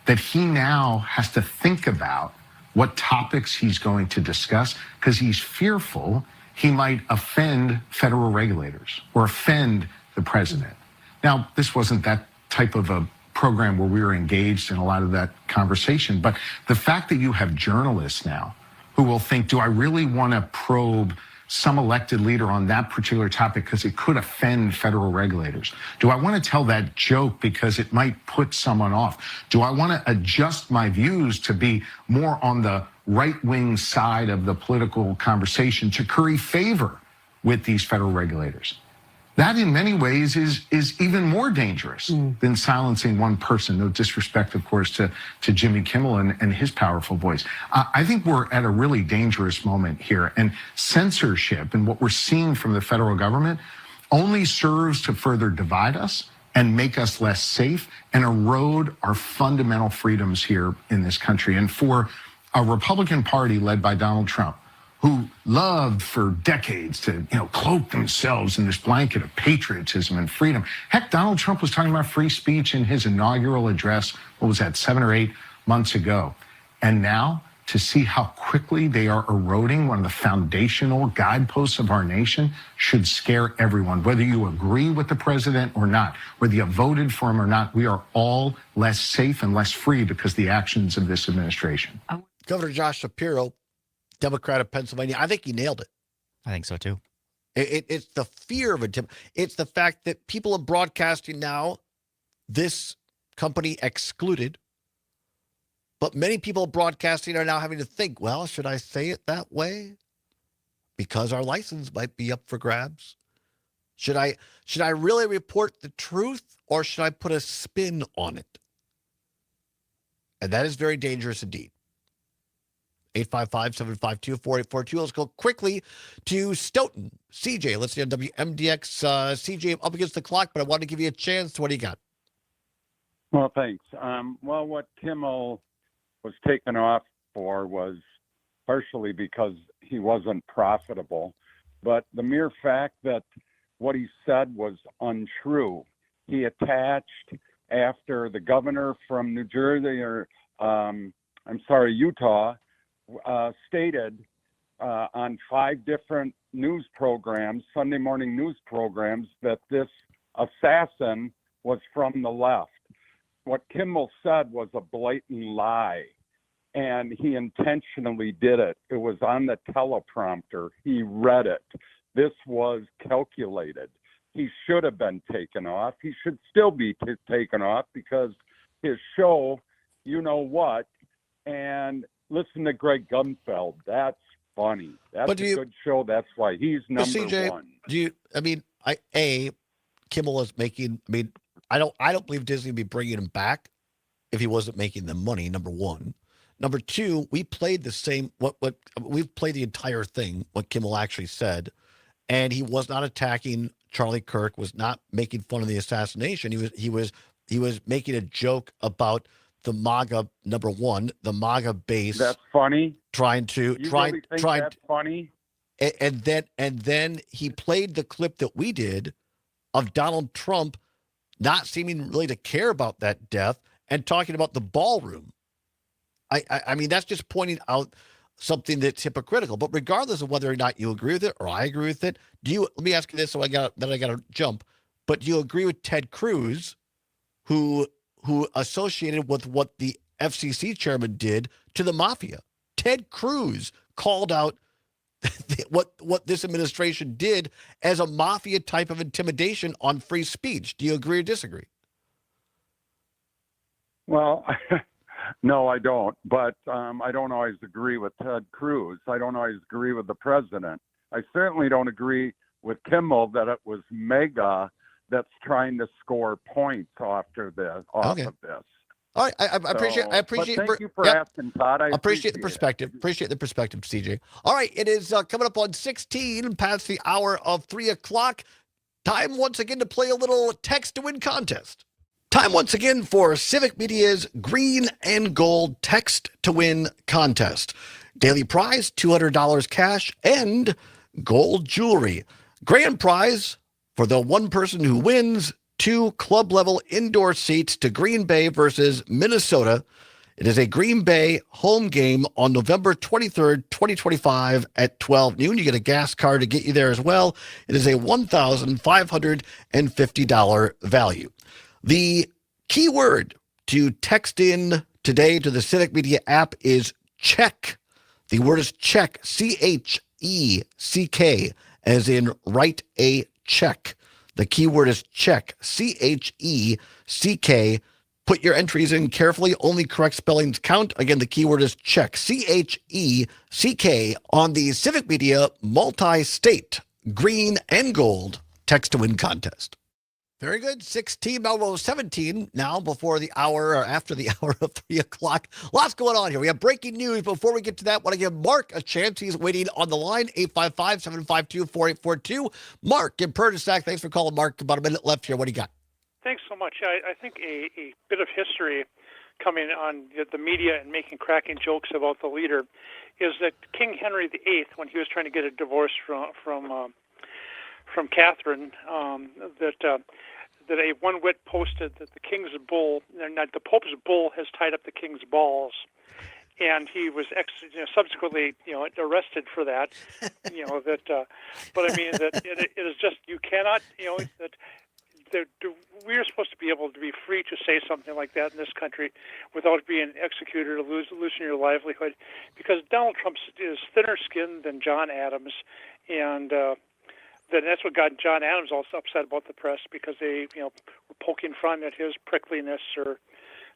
that he now has to think about what topics he's going to discuss because he's fearful he might offend federal regulators or offend the president. Now, this wasn't that type of a program where we were engaged in a lot of that conversation, but the fact that you have journalists now who will think, do I really want to probe some elected leader on that particular topic because it could offend federal regulators? Do I want to tell that joke because it might put someone off? Do I want to adjust my views to be more on the right-wing side of the political conversation to curry favor with these federal regulators? That in many ways is even more dangerous than silencing one person. No disrespect, of course, to Jimmy Kimmel and his powerful voice. I think we're at a really dangerous moment here. And censorship and what we're seeing from the federal government only serves to further divide us and make us less safe and erode our fundamental freedoms here in this country. And for a Republican Party led by Donald Trump, who loved for decades to, cloak themselves in this blanket of patriotism and freedom. Heck, Donald Trump was talking about free speech in his inaugural address, what was that, 7 or 8 months ago. And now to see how quickly they are eroding one of the foundational guideposts of our nation should scare everyone. Whether you agree with the president or not, whether you voted for him or not, we are all less safe and less free because of the actions of this administration. Governor Josh Shapiro, Democrat of Pennsylvania, I think he nailed it. I think so too. It's the fear of it. It's the fact that people in broadcasting now, this company excluded, but many people broadcasting are now having to think, well, should I say it that way? Because our license might be up for grabs. Should I really report the truth, or should I put a spin on it? And that is very dangerous indeed. 855-752-4842. Let's go quickly to Stoughton. CJ, let's see on WMDX. CJ, up against the clock, but I want to give you a chance. What do you got? Well, thanks. Well, what Kimmel was taken off for was partially because he wasn't profitable, but the mere fact that what he said was untrue. He attached after the governor from New Jersey Utah, stated on 5 different news programs, Sunday morning news programs, that this assassin was from the left. What Kimmel said was a blatant lie, and he intentionally did it. It was on the teleprompter. He read it. This was calculated. He should have been taken off. He should still be taken off because his show, you know what, and listen to Greg Gumfeld. That's funny. That's a good show. That's why he's number CJ, one. Kimmel is making, I don't believe Disney would be bringing him back if he wasn't making the money, number one. Number two, we played the same. What we've played the entire thing. What Kimmel actually said, and he was not attacking Charlie Kirk. Was not making fun of the assassination. He was making a joke about the MAGA the MAGA base. That's funny. Really think that's funny? And then he played the clip that we did of Donald Trump not seeming really to care about that death and talking about the ballroom. I mean, that's just pointing out something that's hypocritical. But regardless of whether or not you agree with it or I agree with it, let me ask you this so I got to jump. But do you agree with Ted Cruz, who associated with what the FCC chairman did to the mafia? Ted Cruz called out what this administration did as a mafia type of intimidation on free speech. Do you agree or disagree? Well, no, I don't. But I don't always agree with Ted Cruz. I don't always agree with the president. I certainly don't agree with Kimmel that it was MAGA that's trying to score points off of this. All right, I appreciate. Thank you for asking, Todd. I appreciate the perspective. Appreciate the perspective, CJ. All right, it is coming up on 16 past the hour of 3 o'clock. Time once again to play a little text to win contest. Time once again for Civic Media's Green and Gold Text to Win contest. Daily prize $200 cash and gold jewelry. Grand prize for the one person who wins 2 club-level indoor seats to Green Bay versus Minnesota. It is a Green Bay home game on November 23rd, 2025 at 12 noon. You get a gas card to get you there as well. It is a $1,550 value. The key word to text in today to the Civic Media app is check. The word is check, CHECK, as in write a check. The keyword is check, CHECK. Put your entries in carefully. Only correct spellings count. Again, the keyword is check, CHECK, on the Civic Media multi-state green and gold text to win contest. Very good. 16, almost 17 now before the hour or after the hour of 3 o'clock. Lots going on here. We have breaking news. Before we get to that, I want to give Mark a chance. He's waiting on the line, 855-752-4842. Mark in Perdisac. Thanks for calling, Mark. About a minute left here. What do you got? Thanks so much. I think a bit of history coming on the media and making cracking jokes about the leader is that King Henry VIII, when he was trying to get a divorce from Catherine, that a one wit posted that the king's bull, the Pope's bull, has tied up the king's balls, and he was subsequently arrested for that. But I mean that it is just, you cannot we're supposed to be able to be free to say something like that in this country without being executed or losing your livelihood, because Donald Trump is thinner skinned than John Adams, and then that's what got John Adams also upset about the press, because they were poking fun at his prickliness, or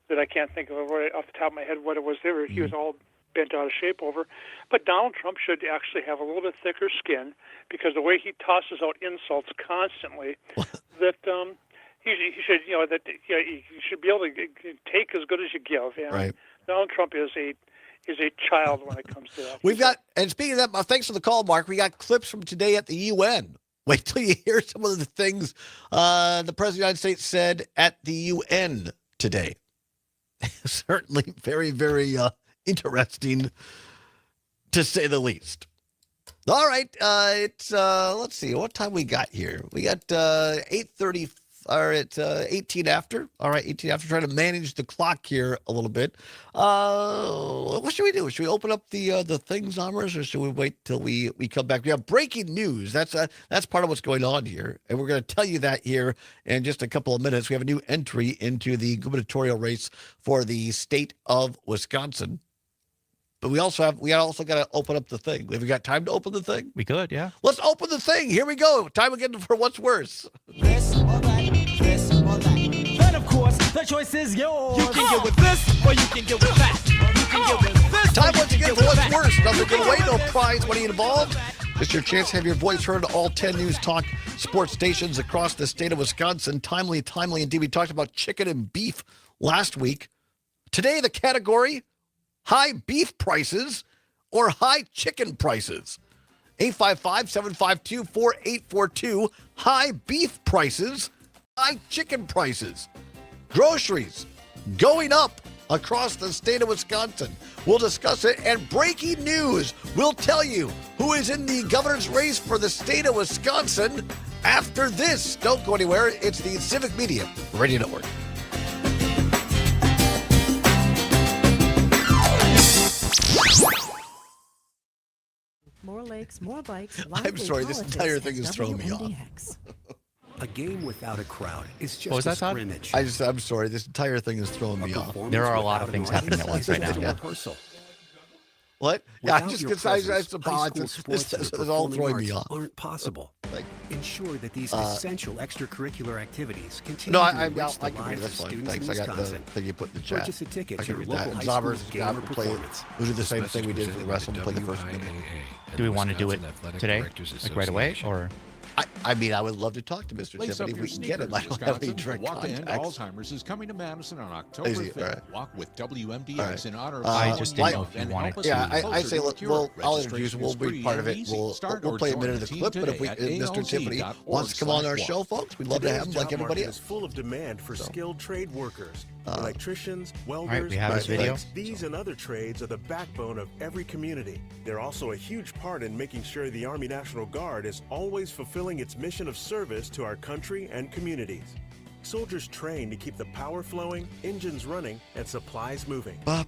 that I can't think of right off the top of my head what it was. He was all bent out of shape over. But Donald Trump should actually have a little bit thicker skin, because the way he tosses out insults constantly, that he should you should be able to take as good as you give. And right. Donald Trump is a child when it comes to that. We've got, and speaking of that, thanks for the call, Mark. We got clips from today at the UN. Wait till you hear some of the things the President of the United States said at the UN today. Certainly very, very interesting, to say the least. All right, it's let's see what time we got here. We got 8:30. All right, 18 after. All right, 18 after. Trying to manage the clock here a little bit. What should we do? Should we open up the things, Amers, or should we wait till we come back? We have breaking news. That's part of what's going on here, and we're going to tell you that here in just a couple of minutes. We have a new entry into the gubernatorial race for the state of Wisconsin. But we also got to open up the thing. Have we got time to open the thing? We could, yeah. Let's open the thing. Here we go. Time again for what's worse. This or that, this or that. Then, of course, the choice is yours. You can get with this, or you can get with that. You can get with this. Time once again for what's worse. Nothing to give away, no prize money involved. It's your chance to have your voice heard on all 10 News Talk sports stations across the state of Wisconsin. Timely indeed. We talked about chicken and beef last week. Today, the category, high beef prices or high chicken prices? 855-752-4842. High beef prices, high chicken prices. Groceries going up across the state of Wisconsin. We'll discuss it. And breaking news, we'll tell you who is in the governor's race for the state of Wisconsin after this. Don't go anywhere. It's the Civic Media Radio Network. More lakes, more bikes. I'm sorry, this entire thing is throwing me off. A game without a crowd is just What was a that, Todd? scrimmage. I'm sorry, this entire thing is throwing me off. There are a lot of things happening at once right now. Yeah. What? Yeah, Without just your because presence, I high school sports this and is all performing throwing me arts off. aren't possible. Ensure that these essential extracurricular activities continue No, to I enrich the can read it. lives That's of fine. students Thanks. in I got the Wisconsin. thing you put in the chat. Purchase a ticket I to can your read that. local And high school's Zobbers game got or to play. performance. We'll do the same thing we did for the rest of them. Play the first minute. Do we want to do it today, like right away, or? I mean, I would love to talk to Mr. Lace Tiffany up if we your can get him. I sneakers, don't have any Wisconsin. direct Walk to End contacts. Alzheimer's is coming to Madison on October Easy, 5th. all right. Walk with WMDX All right. in honor of I all just you didn't know love if you and wanted help us to- Yeah, move I closer say, to a look, cure. I'll introduce. Registration We'll is be free part of and it. easy. Start We'll or play a join minute the of the team clip. But if today at Mr. Tiffany ALZ.org/walk. wants to come on our show, folks, we'd love to have him like everybody is else. full of demand for skilled trade workers, electricians, All right, welders. we have his video. These and other trades are the backbone of every community. They're also a huge part in making sure the Army National Guard is always fulfilling its mission of service to our country and communities. Soldiers train to keep the power flowing, engines running, and supplies moving. The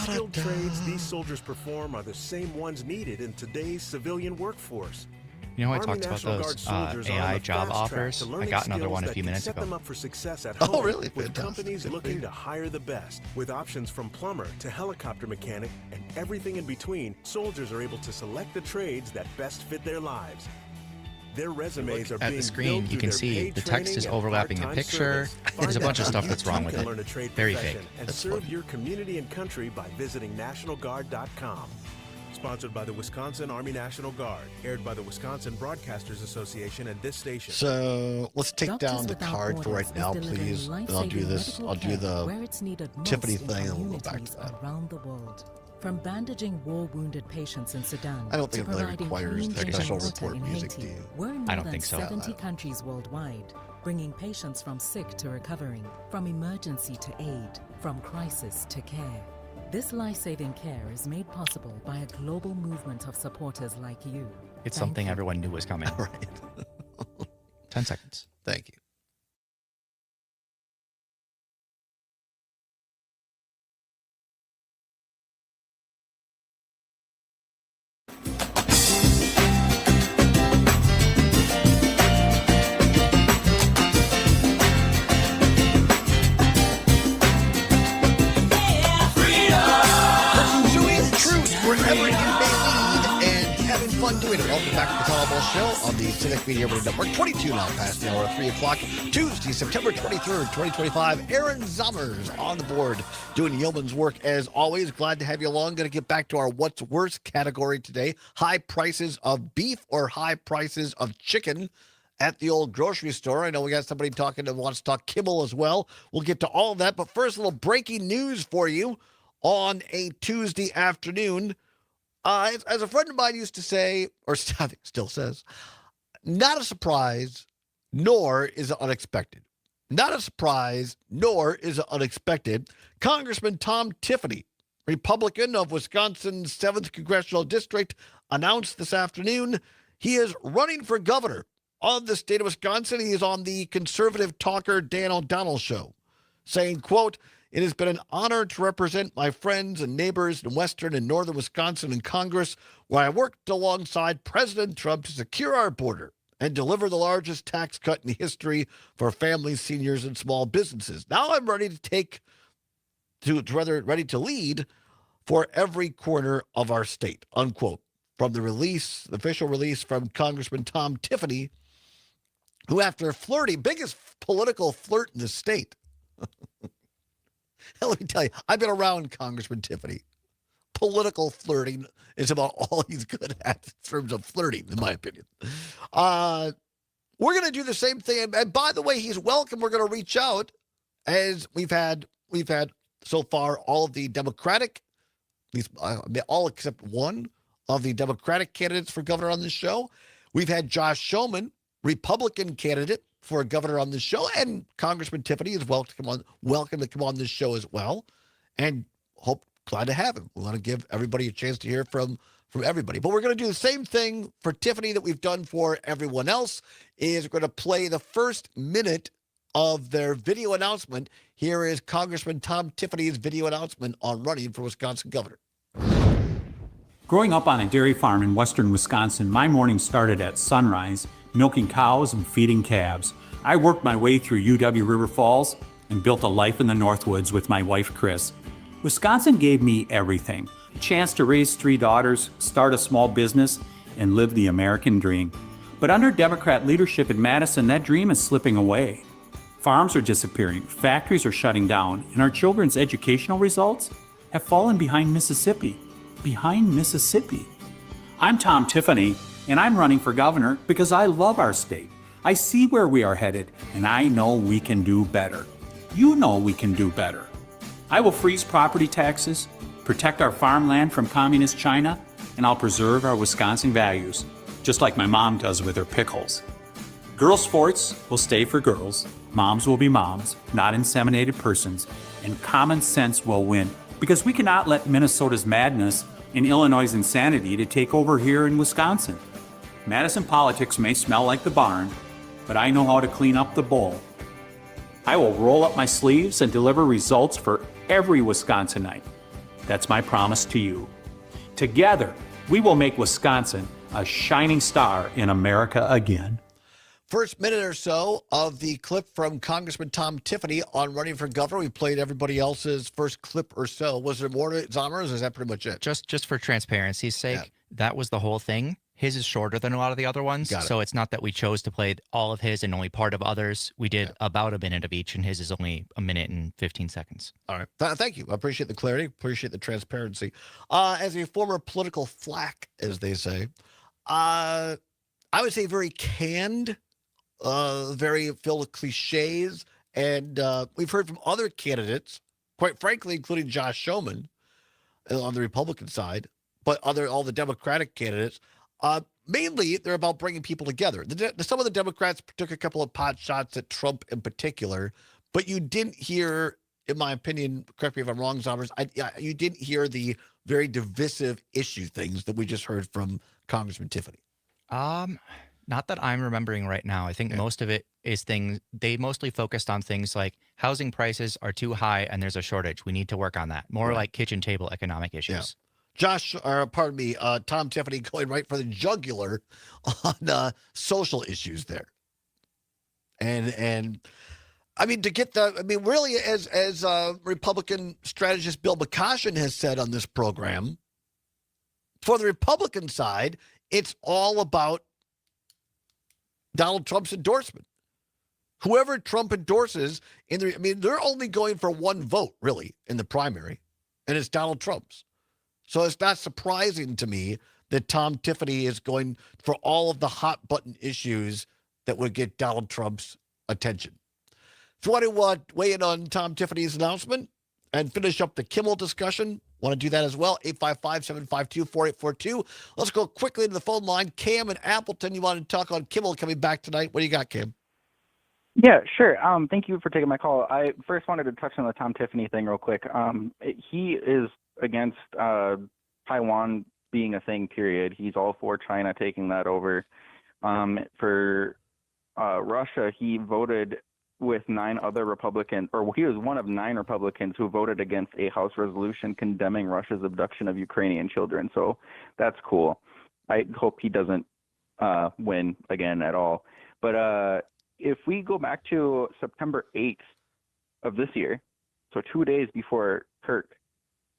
skilled trades these soldiers perform are the same ones needed in today's civilian workforce. You know how I Army talked about National Guard those soldiers are on AI the job fast track offers? to I learning got another skills one a that few can minutes set ago. them up for success at Oh, home, really? with Fantastic. companies Good for looking you. to hire the best. With options from plumber to helicopter mechanic and everything in between, soldiers are able to select the trades that best fit their lives. Their resumes are At being the screen, built you through can their see paid the text training is and overlapping the part-time picture. service. There's a Find bunch of out stuff how that's you wrong too with can it. learn a trade Very profession fake. and That's serve funny. your community and country by visiting nationalguard.com. Sponsored by the Wisconsin Army National Guard. Aired by the Wisconsin Broadcasters Association and this station. So let's take Doctors down the Without card for Borders right now, is delivering please. And I'll do life-saving this. medical I'll do care where it's the needed most Tiffany in thing, and we'll go back to communities that. around the world. From bandaging war-wounded patients in Sudan I don't to think it really providing requires clean the drinking special water report in music, do Haiti, you? we're in I more don't than think so. 70 countries worldwide, bringing patients from sick to recovering, from emergency to aid, from crisis to care. This life-saving care is made possible by a global movement of supporters like you. It's Thank something you. everyone knew was coming. All right. 10 seconds. Thank you. Pursuing truth wherever you may lead and having fun doing it. Welcome back to the Todd Allbaugh Show on the Civic Media Radio Network. 22 now past the hour of 3 o'clock. Tuesday, September 23rd, 2025. Aaron Zommers on the board doing yeoman's work as always. Glad to have you along. Going to get back to our what's worse category today. High prices of beef or high prices of chicken at the old grocery store. I know we got somebody talking that wants to talk kibble as well. We'll get to all of that. But first, a little breaking news for you on a Tuesday afternoon. As a friend of mine used to say, or I think still says, not a surprise, nor is it unexpected. Not a surprise, nor is it unexpected. Congressman Tom Tiffany, Republican of Wisconsin's 7th Congressional District, announced this afternoon he is running for governor of the state of Wisconsin. He is on the conservative talker Dan O'Donnell show, saying, quote, "It has been an honor to represent my friends and neighbors in western and northern Wisconsin in Congress, where I worked alongside President Trump to secure our border and deliver the largest tax cut in history for families, seniors, and small businesses. Now I'm ready ready to lead for every corner of our state," unquote. From the official release from Congressman Tom Tiffany, who after flirting, biggest political flirt in the state. Let me tell you, I've been around Congressman Tiffany. Political flirting is about all he's good at in terms of flirting, in my opinion. We're going to do the same thing. And by the way, he's welcome. We're going to reach out, as we've had so far all of the Democratic least all except one of the Democratic candidates for governor on this show. We've had Josh Schoeman, Republican candidate for governor on this show, and Congressman Tiffany is welcome to come on this show as well. And glad to have him. We want to give everybody a chance to hear from everybody. But we're going to do the same thing for Tiffany that we've done for everyone else, is we're going to play the first minute of their video announcement. Here is Congressman Tom Tiffany's video announcement on running for Wisconsin governor. Growing up on a dairy farm in western Wisconsin, my morning started at sunrise, milking cows and feeding calves. I worked my way through UW River Falls and built a life in the Northwoods with my wife, Chris. Wisconsin gave me everything. A chance to raise 3 daughters, start a small business, and live the American dream. But under Democrat leadership in Madison, that dream is slipping away. Farms are disappearing, factories are shutting down, and our children's educational results have fallen behind Mississippi. Behind Mississippi. I'm Tom Tiffany, and I'm running for governor because I love our state. I see where we are headed, and I know we can do better. You know we can do better. I will freeze property taxes, protect our farmland from communist China, and I'll preserve our Wisconsin values, just like my mom does with her pickles. Girls' sports will stay for girls, moms will be moms, not inseminated persons, and common sense will win, because we cannot let Minnesota's madness and Illinois' insanity to take over here in Wisconsin. Madison politics may smell like the barn, but I know how to clean up the bowl. I will roll up my sleeves and deliver results for every Wisconsinite. That's my promise to you. Together, we will make Wisconsin a shining star in America again. First minute or so of the clip from Congressman Tom Tiffany on running for governor. We played everybody else's first clip or so. Was there more to it, Zomer, or is that pretty much it? Just for transparency's sake, that was the whole thing. His is shorter than a lot of the other ones, so it's not that we chose to play all of his and only part of others. We did about a minute of each, and his is only a minute and 15 seconds. All right. Thank you. I appreciate the clarity. Appreciate the transparency. As a former political flack, as they say, I would say very canned, very filled with cliches. And we've heard from other candidates, quite frankly, including Josh Schoeman on the Republican side, but all the Democratic candidates. Mainly, they're about bringing people together. Some of the Democrats took a couple of pot shots at Trump in particular, but you didn't hear, in my opinion, correct me if I'm wrong, Zombers, you didn't hear the very divisive issue things that we just heard from Congressman Tiffany. Not that I'm remembering right now. I think most of it is things, they mostly focused on things like housing prices are too high and there's a shortage. We need to work on that. More like kitchen table economic issues. Tom Tiffany going right for the jugular on social issues there. And I mean, really, as Republican strategist Bill McCoshen has said on this program, for the Republican side, it's all about Donald Trump's endorsement. Whoever Trump endorses, they're only going for one vote, really, in the primary, and it's Donald Trump's. So it's not surprising to me that Tom Tiffany is going for all of the hot button issues that would get Donald Trump's attention. If you want to weigh in on Tom Tiffany's announcement and finish up the Kimmel discussion, want to do that as well, 855-752-4842. Let's go quickly to the phone line. Cam in Appleton, you want to talk on Kimmel coming back tonight. What do you got, Cam? Yeah, sure. Thank you for taking my call. I first wanted to touch on the Tom Tiffany thing real quick. He is against Taiwan being a thing, period. He's all for China taking that over. For Russia, he voted with 9 other Republicans, or he was one of 9 Republicans who voted against a House resolution condemning Russia's abduction of Ukrainian children. So that's cool. I hope he doesn't win again at all. But if we go back to September 8th of this year, so 2 days before Kirk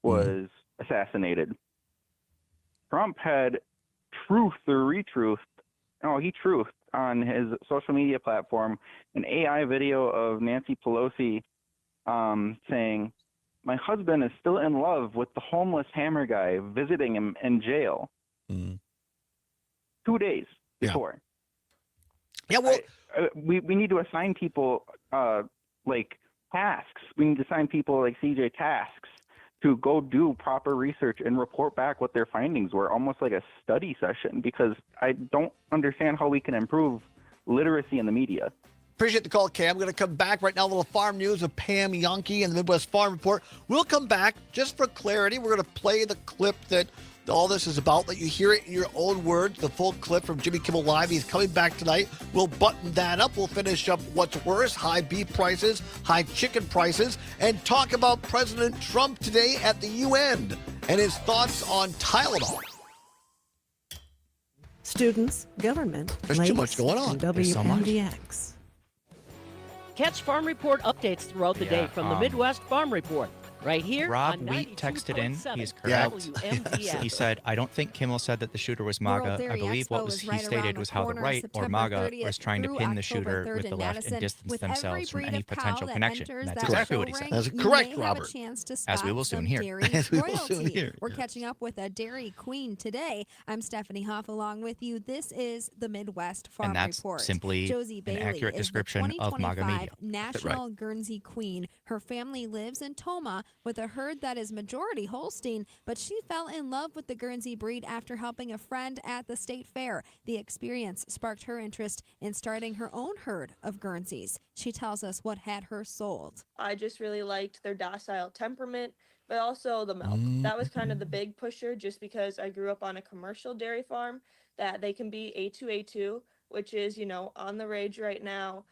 was assassinated, Trump had truthed on his social media platform an AI video of Nancy Pelosi saying, "My husband is still in love with the homeless hammer guy visiting him in jail." 2 days before. Yeah, well, we need to assign people like tasks. We need to assign people like CJ tasks to go do proper research and report back what their findings were, almost like a study session, because I don't understand how we can improve literacy in the media. Appreciate the call, Cam. I'm going to come back right now. A little farm news with Pam Yonke and the Midwest Farm Report. We'll come back just for clarity. We're going to play the clip that all this is about. Let you hear it in your own words. The full clip from Jimmy Kimmel Live. He's coming back tonight. We'll button that up. We'll finish up what's worse: high beef prices, high chicken prices, and talk about President Trump today at the UN and his thoughts on Tylenol. Students, government, There's too much going on. There's so much. WMDX. Catch Farm Report updates throughout the day from the Midwest Farm Report. Right here Rob on Wheat texted in. 92.7 He's correct. WMDX. He said, I don't think Kimmel said that the shooter was MAGA. I believe what was he stated was how the right, or MAGA, was trying to pin the shooter with the left and distance themselves from any potential connection. And that's exactly what he said. That's correct, Robert. As we will soon hear. We're catching up with a Dairy Queen today. I'm Stephanie Hoff along with you. This is the Midwest Farm And that's Report. simply Josie an Bailey accurate is description the of MAGA 2025 media. National Right. Guernsey Queen. Her family lives in Toma with a herd that is majority Holstein, but she fell in love with the Guernsey breed after helping a friend at the state fair. The experience sparked her interest in starting her own herd of Guernseys. She tells us what had her sold. I just really liked their docile temperament, but also the milk. That was kind of the big pusher, just because I grew up on a commercial dairy farm that they can be A2A2, which is, on the rage right now.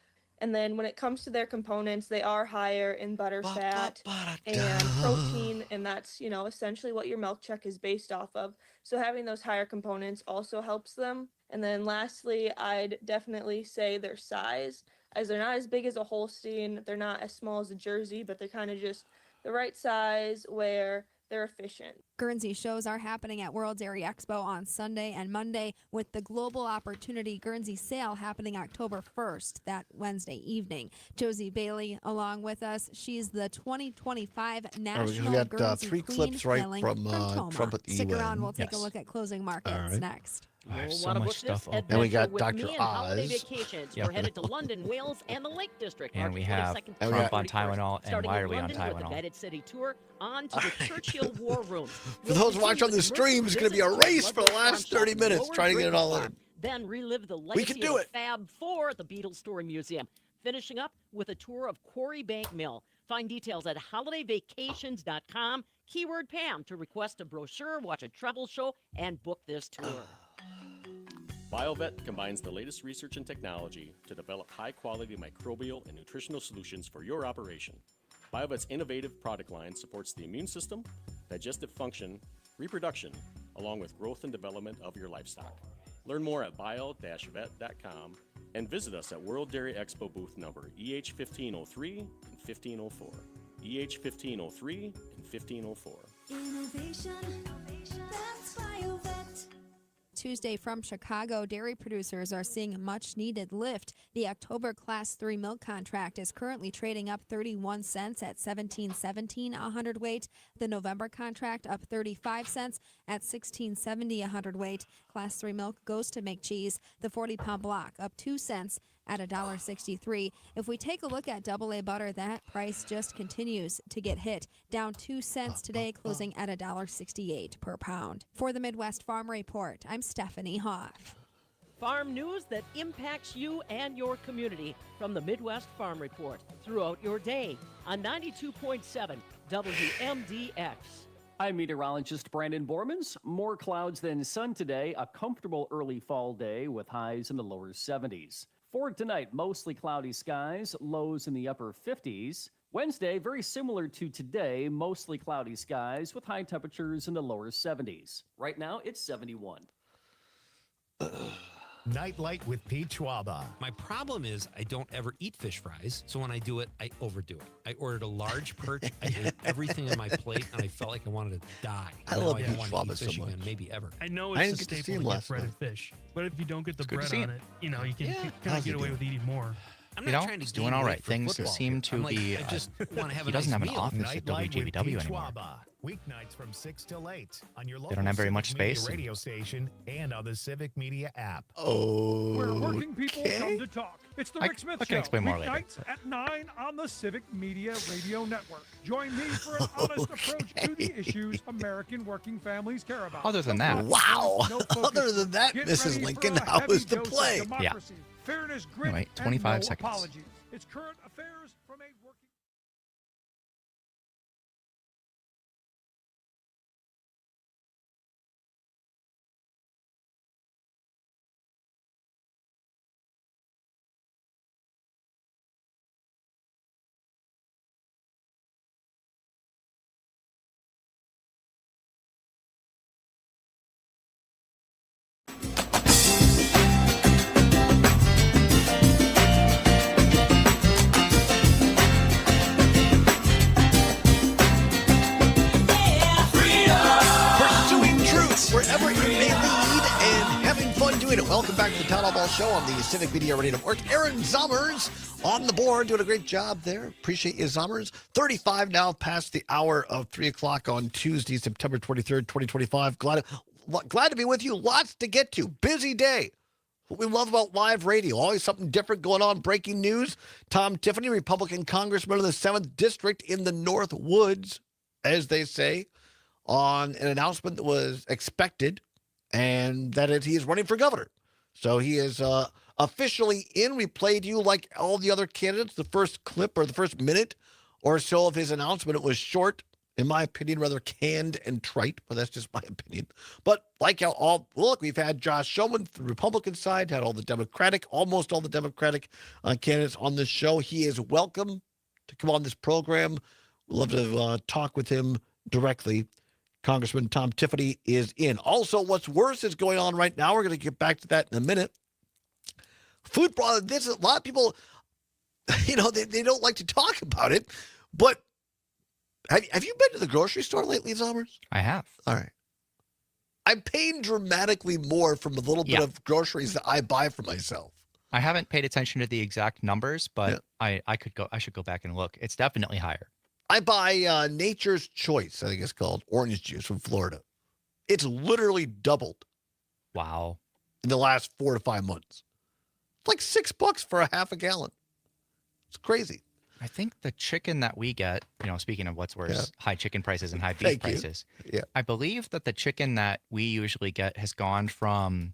And then when it comes to their components, they are higher in butter, fat, and protein, and that's, essentially what your milk check is based off of. So having those higher components also helps them. And then lastly, I'd definitely say their size, as they're not as big as a Holstein, they're not as small as a Jersey, but they're kind of just the right size where they're efficient. Guernsey shows are happening at World Dairy Expo on Sunday and Monday, with the Global Opportunity Guernsey Sale happening October 1st, that Wednesday evening. Josie Bailey along with us. She's the 2025 National We got Guernsey three Queen, clips right hailing from Toma. Trump at the Stick UN. around. We'll take a Yes. look at closing markets All right. next. I have so Wanna much book stuff this open. And we got adventure with Dr. me and Holiday Oz. Vacations. Yep. We're headed to London, Wales, and the Lake District. And March we have 22nd And we Trump got- on Tylenol, and starting why in are we on London with a Tylenol? guided city tour on to the Churchill War Room. For those watching on the stream, it's going to be a race for the last 30 minutes trying to get it all in. Then relive the We legacy can do of it. Fab 4 at the Beatles Touring Museum. Finishing up with a tour of Quarry Bank Mill. Find details at holidayvacations.com. Keyword Pam to request a brochure, watch a travel show, and book this tour. BioVet combines the latest research and technology to develop high-quality microbial and nutritional solutions for your operation. BioVet's innovative product line supports the immune system, digestive function, reproduction, along with growth and development of your livestock. Learn more at bio-vet.com and visit us at World Dairy Expo booth number EH1503 and 1504. EH1503 and 1504. Innovation, that's BioVet. Tuesday from Chicago, dairy producers are seeing a much-needed lift. The October Class 3 milk contract is currently trading up 31 cents at $17.17 a hundredweight. The November contract up 35 cents at $16.70 a hundredweight. Class 3 milk goes to make cheese. The 40-pound block up 2 cents at $1.63. If we take a look at AA butter, that price just continues to get hit, down 2 cents today, closing at $1.68 per pound. For the Midwest Farm Report, I'm Stephanie Hoff. Farm news that impacts you and your community from the Midwest Farm Report throughout your day on 92.7 WMDX. I'm meteorologist Brandon Bormans. More clouds than sun today. A comfortable early fall day with highs in the lower 70s. For tonight, mostly cloudy skies, lows in the upper 50s. Wednesday, very similar to today, mostly cloudy skies with high temperatures in the lower 70s. Right now, it's 71. Nightlight with Pete Schwaba. My problem is I don't ever eat fish fries, so when I do it, I overdo it. I ordered a large perch. I ate everything on my plate, and I felt like I wanted to die. I love Pete Pete Schwaba so much. Again, maybe ever. I know I it's didn't a get to see staple him to get last breaded night. fish, but if you don't get the good to bread see on him. it, you know, you can kind How's of he get away doing? with eating more. I'm You not know, trying to he's doing gain all weight right. for Things football seem here. to I'm like, be. I just want to have He a doesn't nice have an meal. office at Nightlight with WGBW Pete anymore. Schwaba. Weeknights from 6 till 8 on your local They don't have very Civic much Media space. radio station and on the Civic Media app. Oh, Where working people come to talk. It's the I- Rick Smith I can Show. explain more later. Weeknights at 9 on the Civic Media Radio Network. Join me for an honest approach to the issues American working families care about. Other than that. Wow. No focus. Other than that, Get Mrs. ready for Lincoln, a how heavy was the dose of play? democracy, fairness, grit, Anyway, and 25 no seconds. apologies. It's current affairs from a working. Pursuing truth wherever it may lead and having fun doing it. Welcome back to the Todd Allbaugh Show on the Civic Media Radio Network. Aaron Zommers on the board, doing a great job there. Appreciate you, Zommers. 35 now past the hour of 3 o'clock on Tuesday, September 23rd, 2025. Glad to be with you. Lots to get to. Busy day. What we love about live radio, always something different going on. Breaking news. Tom Tiffany, Republican congressman of the 7th District in the North Woods, as they say, on an announcement that was expected, and that is he is running for governor. So he is officially in. We played you, like all the other candidates, the first clip or the first minute or so of his announcement. It was short, in my opinion, rather canned and trite, but that's just my opinion. But like how look, we've had Josh Shulman, the Republican side, had almost all the Democratic candidates on this show. He is welcome to come on this program. We'd love to talk with him directly. Congressman Tom Tiffany is in. Also, what's worse is going on right now. We're going to get back to that in a minute. Food problem. This is a lot of people, they don't like to talk about it. But have you been to the grocery store lately, Zommers? I have. All right. I'm paying dramatically more from the little bit of groceries that I buy for myself. I haven't paid attention to the exact numbers, but I should go back and look. It's definitely higher. I buy Nature's Choice, I think it's called, orange juice from Florida. It's literally doubled. Wow. In the last 4 to 5 months. It's like $6 for a half a gallon. It's crazy. I think the chicken that we get, speaking of what's worse, high chicken prices and high beef prices. Yeah. I believe that the chicken that we usually get has gone from,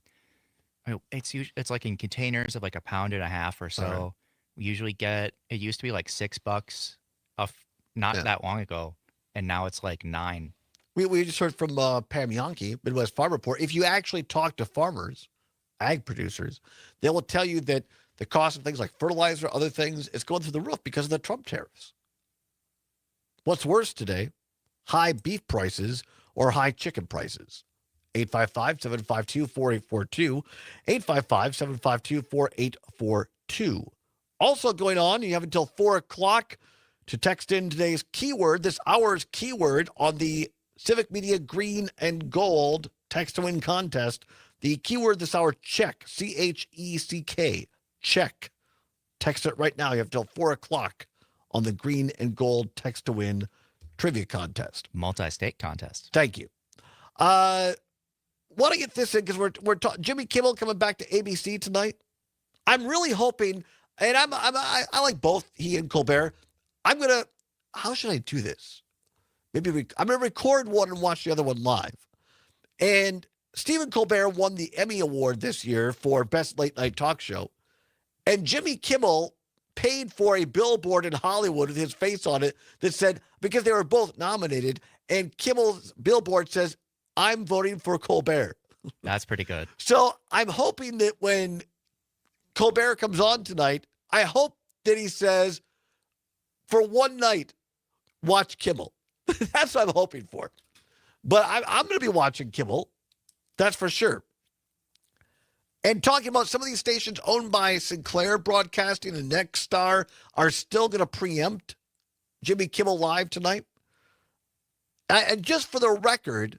it's like in containers of like 1.5 pounds or so. Right. We usually get, it used to be like $6 not that long ago, and now it's like $9. We just heard from Pam Yonke, Midwest Farm Report. If you actually talk to farmers, ag producers, they will tell you that the cost of things like fertilizer, other things, is going through the roof because of the Trump tariffs. What's worse today, high beef prices or high chicken prices. 855-752-4842, 855-752-4842. Also going on, you have until 4 o'clock to text in today's keyword, this hour's keyword on the Civic Media Green and Gold Text to Win contest. The keyword this hour, check, CHECK, check. Text it right now. You have till 4 o'clock on the Green and Gold Text to Win trivia contest. Multi-state contest. Thank you. Want to get this in because we're Jimmy Kimmel coming back to ABC tonight. I'm really hoping, and I like both he and Colbert. How should I do this? I'm going to record one and watch the other one live. And Stephen Colbert won the Emmy Award this year for Best Late Night Talk Show. And Jimmy Kimmel paid for a billboard in Hollywood with his face on it that said, because they were both nominated, and Kimmel's billboard says, "I'm voting for Colbert." That's pretty good. So I'm hoping that when Colbert comes on tonight, I hope that he says, for one night, watch Kimmel. That's what I'm hoping for. But I'm going to be watching Kimmel. That's for sure. And talking about some of these stations owned by Sinclair Broadcasting and Nexstar are still going to preempt Jimmy Kimmel Live tonight. And just for the record,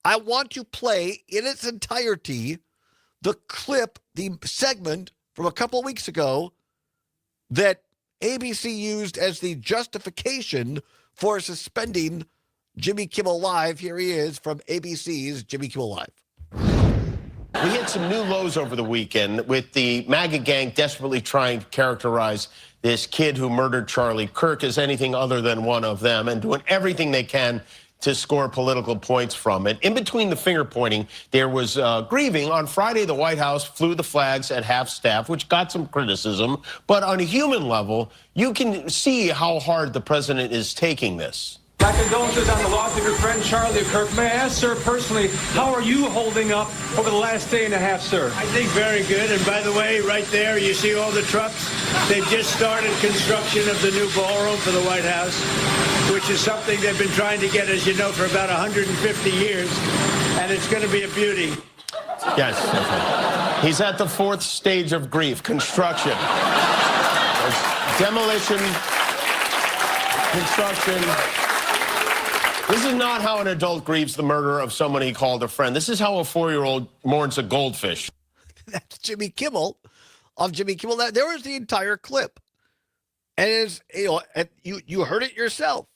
I want to play in its entirety the clip, the segment from a couple of weeks ago that ABC used as the justification for suspending Jimmy Kimmel Live. Here he is from ABC's Jimmy Kimmel Live. We hit some new lows over the weekend with the MAGA gang desperately trying to characterize this kid who murdered Charlie Kirk as anything other than one of them and doing everything they can to score political points from it. In between the finger pointing, there was grieving. On Friday, the White House flew the flags at half-staff, which got some criticism. But on a human level, you can see how hard the president is taking this. My condolences on the loss of your friend Charlie Kirk. May I ask, sir, personally, how are you holding up over the last day and a half, sir? I think very good. And by the way, right there, you see all the trucks? They just started construction of the new ballroom for the White House, which is something they've been trying to get, as you know, for about 150 years. And it's going to be a beauty. Yes. Okay. He's at the fourth stage of grief, construction. Demolition, construction. This is not how an adult grieves the murder of someone he called a friend. This is how a 4-year-old mourns a goldfish. That's Jimmy Kimmel of Jimmy Kimmel. There was the entire clip. And it's, you heard it yourself.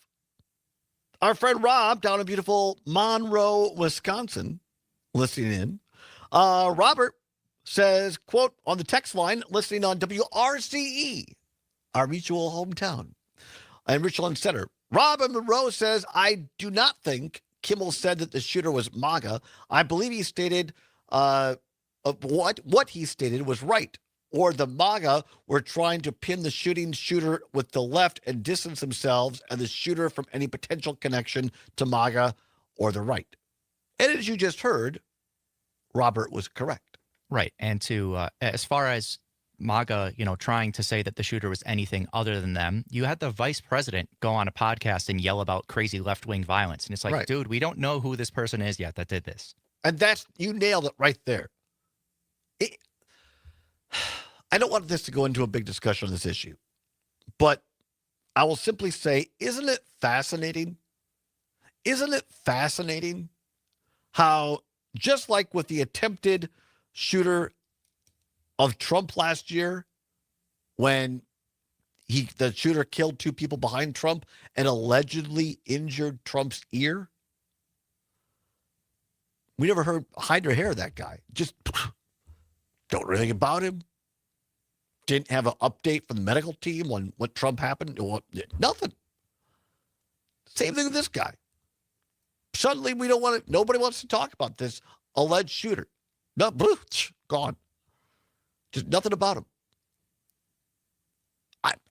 Our friend Rob down in beautiful Monroe, Wisconsin, listening in. Robert says, quote, on the text line, listening on WRCE, our mutual hometown, in Richland Center. Rob in Monroe says, I do not think Kimmel said that the shooter was MAGA. I believe he stated what he stated was right. Or the MAGA were trying to pin the shooter with the left and distance themselves and the shooter from any potential connection to MAGA or the right. And as you just heard, Robert was correct. Right. And to as far as MAGA, trying to say that the shooter was anything other than them, you had the vice president go on a podcast and yell about crazy left-wing violence. And it's like, right. Dude, we don't know who this person is yet that did this. And you nailed it right there. I don't want this to go into a big discussion on this issue, but I will simply say, isn't it fascinating? Isn't it fascinating how, just like with the attempted shooter of Trump last year, when the shooter killed 2 people behind Trump and allegedly injured Trump's ear, we never heard hide or hair of that guy. Just don't know anything about him. Didn't have an update from the medical team on what Trump happened. Nothing. Same thing with this guy. Suddenly nobody wants to talk about this alleged shooter. No, gone. Just nothing about him.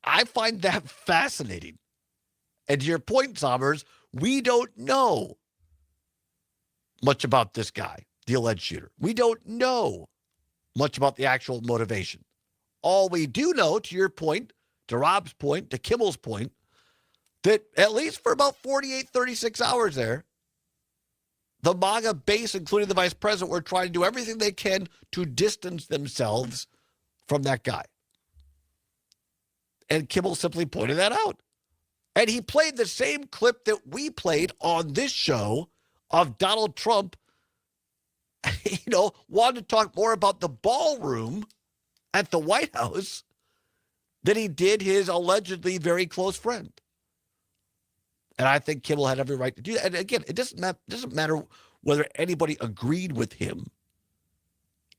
I find that fascinating. And to your point, Sommers, we don't know much about this guy, the alleged shooter. We don't know much about the actual motivation. All we do know, to your point, to Rob's point, to Kimmel's point, that at least for about 48, 36 hours there, the MAGA base, including the vice president, were trying to do everything they can to distance themselves from that guy. And Kimmel simply pointed that out. And he played the same clip that we played on this show of Donald Trump, wanted to talk more about the ballroom at the White House than he did his allegedly very close friend. And I think Kimmel had every right to do that. And again, it doesn't matter whether anybody agreed with him.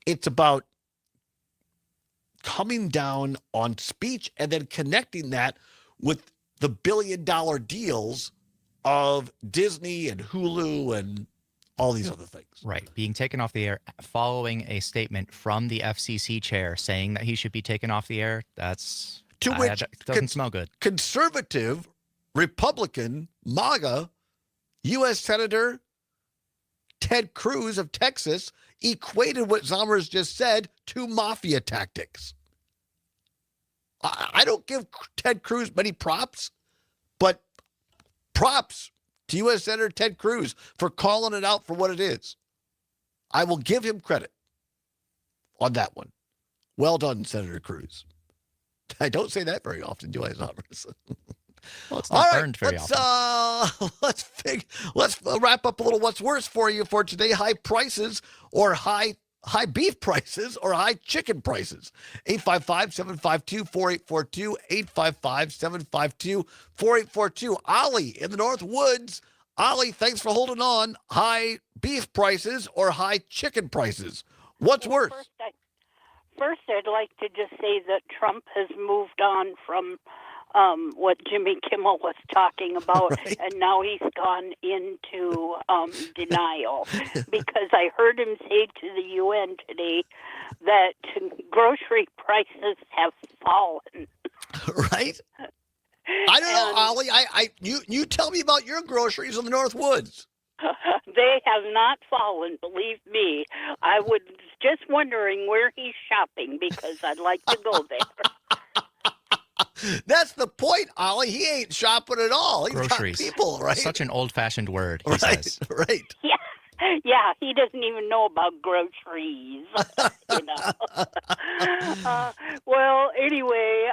It's about coming down on speech and then connecting that with the billion-dollar deals of Disney and Hulu and all these other things. Right. Being taken off the air following a statement from the FCC chair saying that he should be taken off the air. That's to which doesn't smell good. Conservative, Republican, MAGA, U.S. Senator Ted Cruz of Texas equated what Zommers just said to mafia tactics. I don't give Ted Cruz many props, but props to U.S. Senator Ted Cruz for calling it out for what it is. I will give him credit on that one. Well done, Senator Cruz. I don't say that very often, do I, Zommers? Well, it's not burned very often. Let's wrap up a little what's worse for you for today. High prices or high beef prices or high chicken prices. 855-752-4842. 855-752-4842. Ollie in the North Woods. Ollie, thanks for holding on. High beef prices or high chicken prices? What's worse? First, I'd like to just say that Trump has moved on from what Jimmy Kimmel was talking about, and now he's gone into denial because I heard him say to the UN today that grocery prices have fallen. Right? I don't know, Ollie. You tell me about your groceries in the North Woods. They have not fallen, believe me. I was just wondering where he's shopping because I'd like to go there. That's the point, Ollie. He ain't shopping at all. He's got Groceries. people, right? Such an old-fashioned word, he says. Right. Yeah, he doesn't even know about groceries. You know. Well, anyway,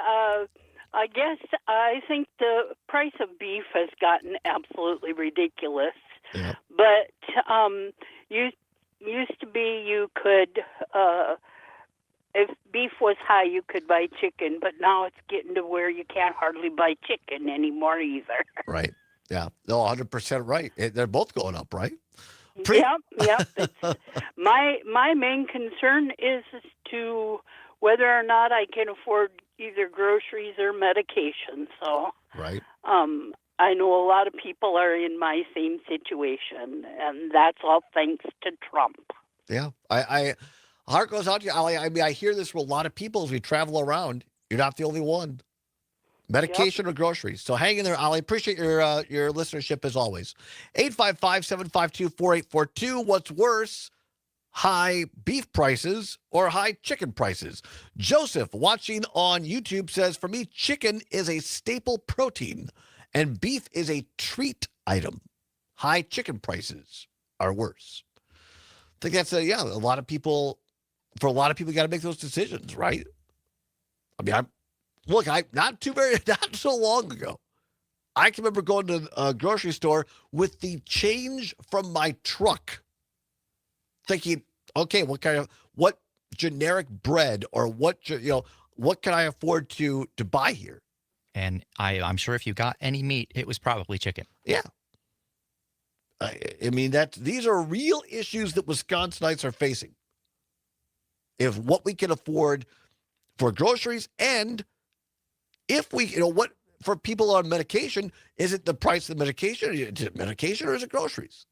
I guess I think the price of beef has gotten absolutely ridiculous. Yeah. But used to be you could, if beef was high, you could buy chicken. But now it's getting to where you can't hardly buy chicken anymore either. Right. Yeah. No, 100% right. They're both going up, right? Yep. My main concern is to whether or not I can afford either groceries or medication. So, right. I know a lot of people are in my same situation, and that's all thanks to Trump. Yeah. I heart goes out to you, Ollie. I mean, I hear this from a lot of people as we travel around. You're not the only one. Medication or groceries. So hang in there, Ollie. Appreciate your listenership as always. 855-752-4842. What's worse, high beef prices or high chicken prices? Joseph, watching on YouTube, says, for me, chicken is a staple protein and beef is a treat item. High chicken prices are worse. I think that's a lot of people, you got to make those decisions, right? I mean, not so long ago, I can remember going to a grocery store with the change from my truck, thinking, okay, what generic bread or what can I afford to buy here? And I'm sure if you got any meat, it was probably chicken. Yeah. I mean, these are real issues that Wisconsinites are facing. If what we can afford for groceries, and if we, what for people on medication, is it the price of the medication? Is it medication or is it groceries?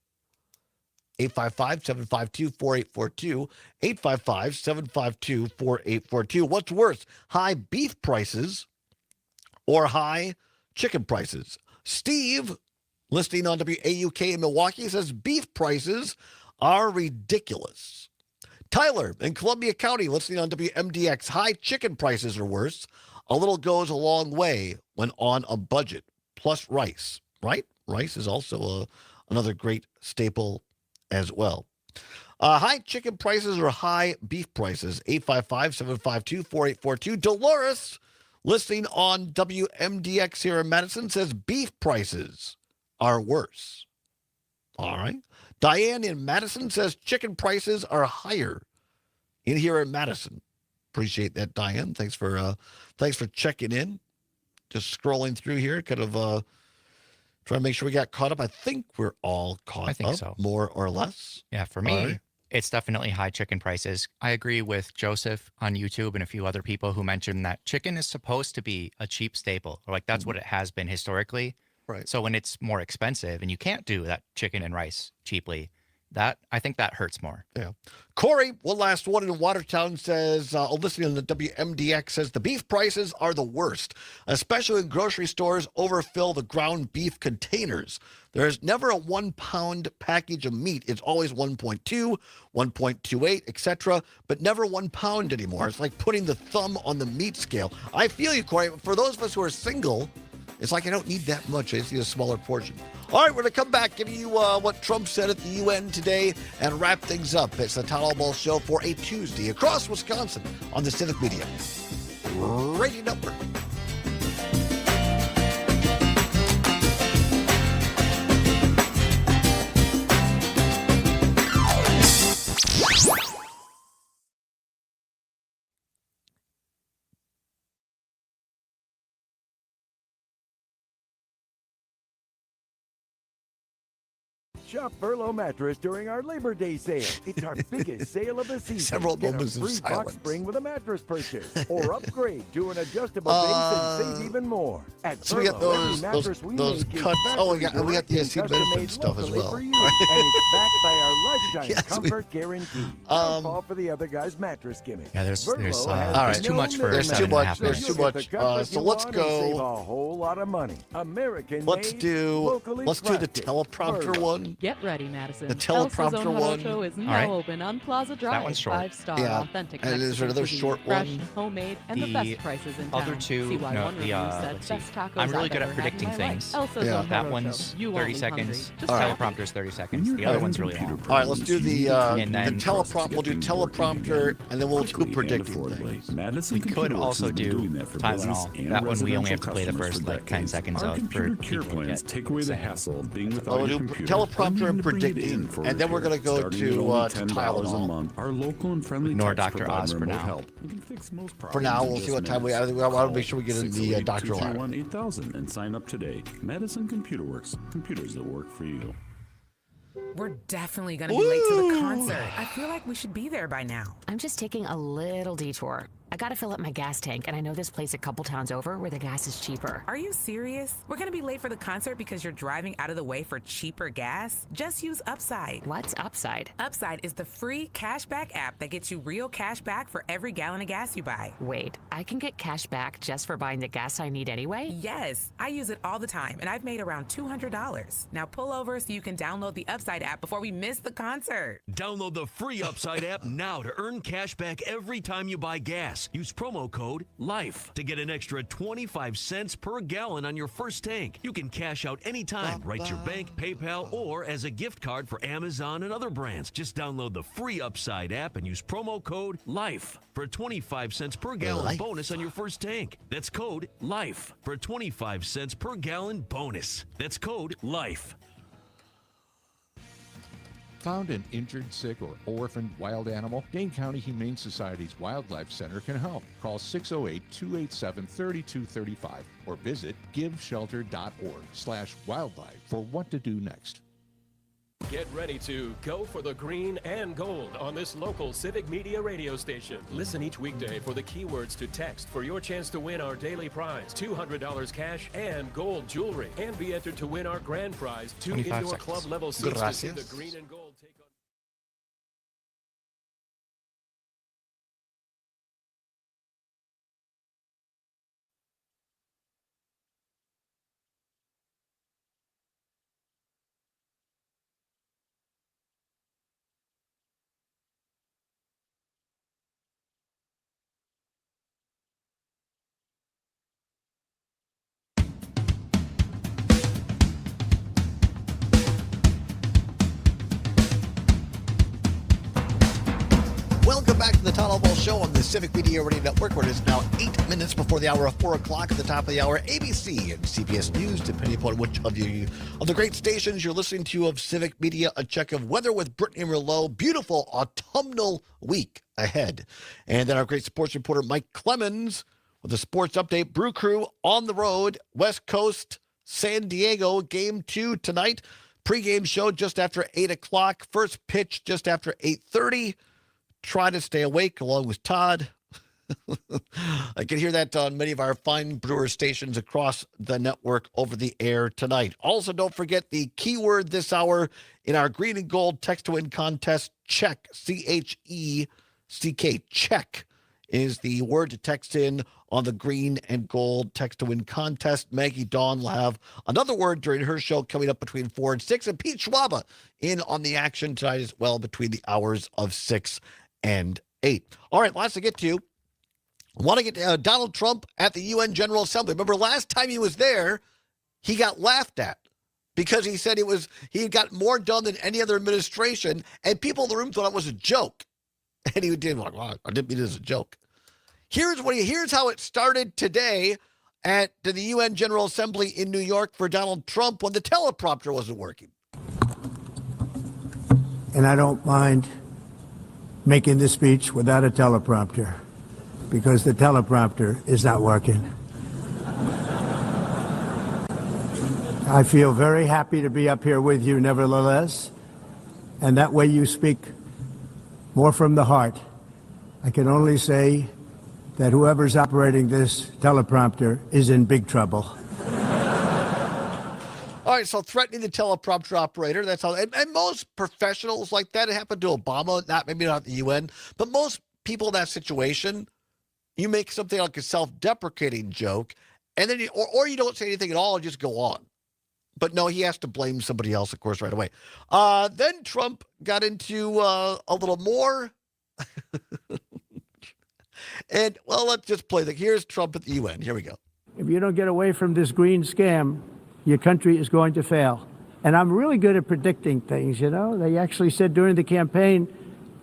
855-752-4842. 855-752-4842. What's worse, high beef prices or high chicken prices? Steve, listening on WAUK in Milwaukee, says beef prices are ridiculous. Tyler in Columbia County, listening on WMDX, high chicken prices are worse. A little goes a long way when on a budget, plus rice, right? Rice is also another great staple as well. High chicken prices or high beef prices? 855-752-4842. Dolores, listening on WMDX here in Madison, says beef prices are worse. All right. Diane in Madison says chicken prices are higher in here in Madison. Appreciate that, Diane. Thanks for checking in. Just scrolling through here, kind of trying to make sure we got caught up. I think we're all caught up. I think so. More or less. Yeah, for me, it's definitely high chicken prices. I agree with Joseph on YouTube and a few other people who mentioned that chicken is supposed to be a cheap staple. Or like that's what it has been historically. Right. So when it's more expensive and you can't do that chicken and rice cheaply, I think that hurts more. Yeah. Corey, one last one in Watertown, says, listening on the WMDX, says the beef prices are the worst, especially when grocery stores overfill the ground beef containers. There's never a 1 pound package of meat. It's always 1.2, 1.28, etc., but never 1 pound anymore. It's like putting the thumb on the meat scale. I feel you, Corey. For those of us who are single, it's like I don't need that much. I just need a smaller portion. All right, we're going to come back, give you what Trump said at the UN today, and wrap things up. It's the Todd Allbaugh Show for a Tuesday across Wisconsin on the Civic Media Radio Network. Shop Furlough Mattress during our Labor Day sale. It's our biggest sale of the season. Several Get moments a of free box silence. spring with a mattress purchase, or upgrade to an adjustable base and save even more. At So we got Furlough, every those mattress we those make is cuts. Oh, we factory got the direct and acetaminophen custom-made stuff as locally well. for you, and it's backed by our lifetime Yes, we- comfort guarantee. Don't fall for the other guy's mattress gimmick. Yeah, there's Furlough has all right. too much for There's too 7.5 much. There's minutes. too You'll get much. the comfort So you let's want and save go. a whole lot of money. American Let's made, do locally the crafted. teleprompter Furlough. one. Get ready, Madison. The teleprompter Elsa's Own Hot one. Auto is All now right. open on Plaza Drive. one's short. 5-star Yeah. authentic And is Mexican there another cuisine. short Fresh, one? homemade, and the The best prices in town. other two, See why no, one the review said let's see. best tacos I'm really I've good ever at had in predicting my life. things. Elsa's Yeah. Own That Hot one's Auto. You 30 won't be seconds. hungry. Just All right. Teleprompter's 30 seconds. The other one's really long. All right, let's do the And then- teleprompter. We'll do teleprompter, and then we'll do predicting things. We could also do Tylenol. That one we only have to play the first 10 seconds of for people to get. Take away the hassle of being without We'll your do computer. teleprompter and predicting, and then we're going to go to $10 a Tylenol. month. Our local and friendly Ignore techs Dr. provide Oz for remote now. help. We can fix most For problems now, in we'll just see what time we. minutes. I want to make sure we get in the Dr. Line. 608-231-8000 and sign up today. Madison Computer Works. Computers that work for you. We're definitely going to be late to the concert. I feel like we should be there by now. I'm just taking a little detour. I gotta fill up my gas tank, and I know this place a couple towns over where the gas is cheaper. Are you serious? We're going to be late for the concert because you're driving out of the way for cheaper gas? Just use Upside. What's Upside? Upside is the free cashback app that gets you real cash back for every gallon of gas you buy. Wait, I can get cash back just for buying the gas I need anyway? Yes, I use it all the time, and I've made around $200. Now pull over so you can download the Upside app before we miss the concert. Download the free Upside app now to earn cash back every time you buy gas. Use promo code LIFE to get an extra 25 cents per gallon on your first tank. You can cash out anytime, right to your bank, PayPal, or as a gift card for Amazon and other brands. Just download the free Upside app and use promo code LIFE for a 25 cents per gallon bonus on your first tank. That's code LIFE for a 25 cents per gallon bonus. That's code LIFE. Found an injured, sick, or orphaned wild animal? Dane County Humane Society's Wildlife Center can help. Call 608-287-3235 or visit giveshelter.org/wildlife for what to do next. Get ready to go for the green and gold on this local Civic Media radio station. Listen each weekday for the keywords to text for your chance to win our daily prize, $200 cash and gold jewelry, and be entered to win our grand prize, 2 indoor seconds. club level seats to see the Gracias. green and gold take on. Welcome back to the Todd Allbaugh Show on the Civic Media Radio Network, where it is now 8 minutes before the hour of 4 o'clock. At the top of the hour, ABC and CBS News, depending upon which of the great stations you're listening to of Civic Media. A check of weather with Brittany Merlot. Beautiful autumnal week ahead. And then our great sports reporter, Mike Clemens, with a sports update. Brew Crew on the road, West Coast, San Diego, Game 2 tonight. Pre-game show just after 8 o'clock. First pitch just after 8:30. Try to stay awake along with Todd. I can hear that on many of our fine brewer stations across the network over the air tonight. Also, don't forget the keyword this hour in our green and gold text to win contest. Check, CHECK. Check is the word to text in on the green and gold text to win contest. Maggie Dawn will have another word during her show coming up between 4 and 6. And Pete Schwaba in on the action tonight as well between the hours of 6 and 8. All right, lots to get to. I want to get to Donald Trump at the UN General Assembly. Remember, last time he was there, he got laughed at because he said he got more done than any other administration, and people in the room thought it was a joke. And he did like, well, I didn't mean it as a joke. Here's how it started today at the UN General Assembly in New York for Donald Trump when the teleprompter wasn't working. And I don't mind making this speech without a teleprompter because the teleprompter is not working. I feel very happy to be up here with you, nevertheless. And that way you speak more from the heart. I can only say that whoever's operating this teleprompter is in big trouble. All right, so threatening the teleprompter operator, that's how, and most professionals like that, it happened to Obama, maybe not the UN, but most people in that situation, you make something like a self-deprecating joke, and then or you don't say anything at all and just go on. But no, he has to blame somebody else, of course, right away. Then Trump got into a little more. And, well, let's just play here's Trump at the UN. Here we go. If you don't get away from this green scam, your country is going to fail. And I'm really good at predicting things, you know. They actually said during the campaign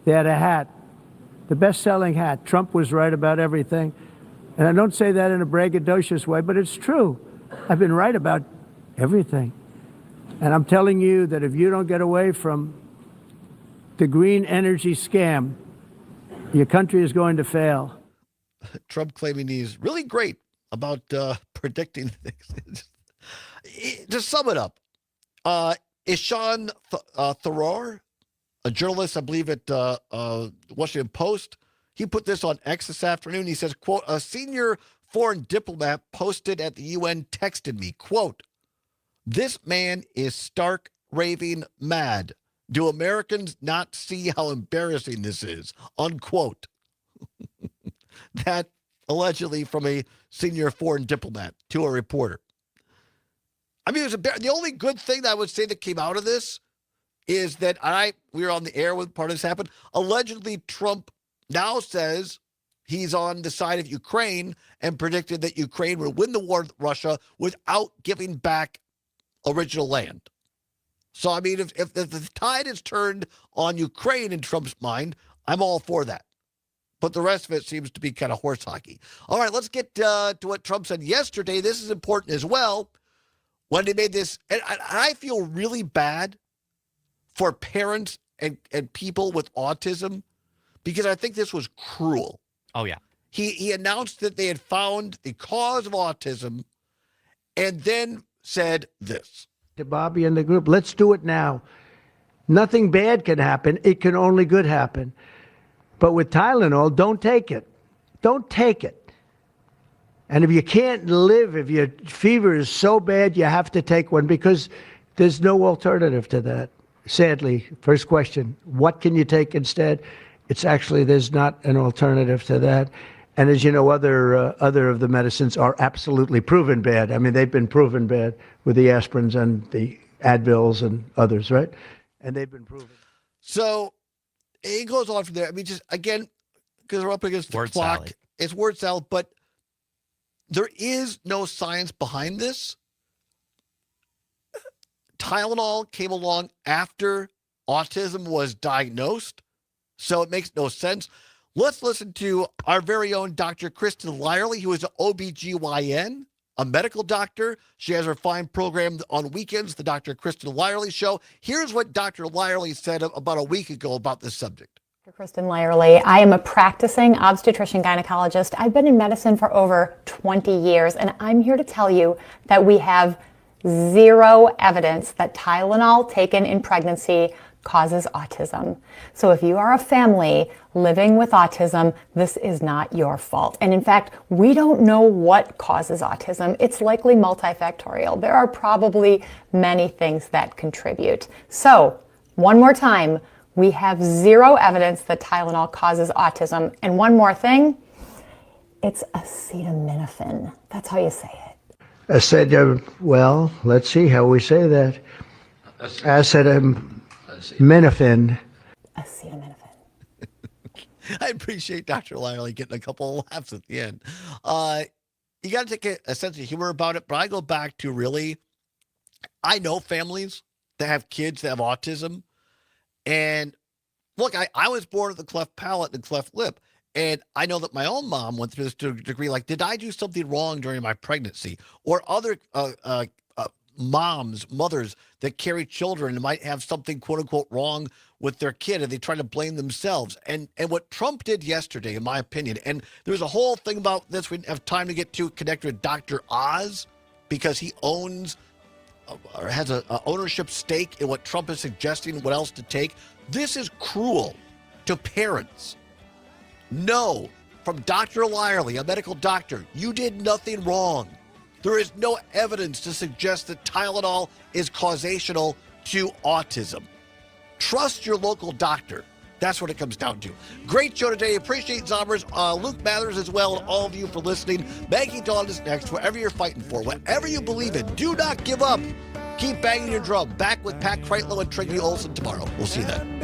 they had a hat, the best-selling hat. Trump was right about everything. And I don't say that in a braggadocious way, but it's true. I've been right about everything. And I'm telling you that if you don't get away from the green energy scam, your country is going to fail. Trump claiming he's really great about predicting things. To sum it up, Ishan Tharoor, a journalist, I believe, at Washington Post, he put this on X this afternoon. He says, quote, a senior foreign diplomat posted at the UN texted me, quote, this man is stark raving mad. Do Americans not see how embarrassing this is? Unquote. That allegedly from a senior foreign diplomat to a reporter. I mean, the only good thing that I would say that came out of this is that we were on the air when part of this happened. Allegedly, Trump now says he's on the side of Ukraine and predicted that Ukraine would win the war with Russia without giving back original land. So, I mean, if the tide is turned on Ukraine in Trump's mind, I'm all for that. But the rest of it seems to be kind of horse hockey. All right, let's get to what Trump said yesterday. This is important as well. When he made this, and I feel really bad for parents and people with autism because I think this was cruel. Oh, yeah. He announced that they had found the cause of autism and then said this. To Bobby and the group, let's do it now. Nothing bad can happen. It can only good happen. But with Tylenol, don't take it. Don't take it. And if you can't live, if your fever is so bad, you have to take one because there's no alternative to that. Sadly, first question, what can you take instead? It's actually, there's not an alternative to that. And as you know, other of the medicines are absolutely proven bad. I mean, they've been proven bad with the aspirins and the Advils and others, right? And they've been proven. So it goes on from there. I mean, just again, because we're up against the clock, salad. It's word salad, but there is no science behind this. Tylenol came along after autism was diagnosed, so it makes no sense. Let's listen to our very own Dr. Kristen Lyerly, who is an OBGYN, a medical doctor. She has her fine program on weekends, the Dr. Kristen Lyerly Show. Here's what Dr. Lyerly said about a week ago about this subject. Kristen Lyerly. I am a practicing obstetrician gynecologist. I've been in medicine for over 20 years, and I'm here to tell you that we have zero evidence that Tylenol taken in pregnancy causes autism. So if you are a family living with autism, this is not your fault. And in fact, we don't know what causes autism. It's likely multifactorial. There are probably many things that contribute. So, one more time, we have zero evidence that Tylenol causes autism. And one more thing, it's acetaminophen. That's how you say it. I said, well, let's see how we say that. Acetaminophen. Acetaminophen. I appreciate Dr. Lyerly getting a couple of laughs at the end. You got to take a sense of humor about it, but I go back to really, I know families that have kids that have autism. And look, I was born with a cleft palate and cleft lip. And I know that my own mom went through this to a degree. Like, did I do something wrong during my pregnancy? Or other mothers that carry children and might have something, quote unquote, wrong with their kid, and they try to blame themselves. And what Trump did yesterday, in my opinion, and there's a whole thing about this we didn't have time to get to, connected with Dr. Oz, because he owns has a ownership stake in what Trump is suggesting, what else to take. This is cruel to parents. No, from Dr. Lyerly, a medical doctor, you did nothing wrong. There is no evidence to suggest that Tylenol is causational to autism. Trust your local doctor. That's what it comes down to. Great show today. Appreciate Zombers, Luke Mathers as well, and all of you for listening. Maggie Dawn is next. Whatever you're fighting for, whatever you believe in, do not give up. Keep banging your drum. Back with Pat Kreitlow and Trinity Olsen tomorrow. We'll see you then.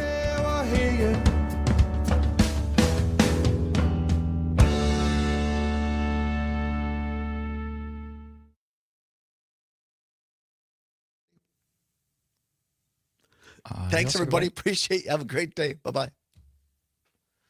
Thanks, everybody. Appreciate you. Have a great day. Bye-bye.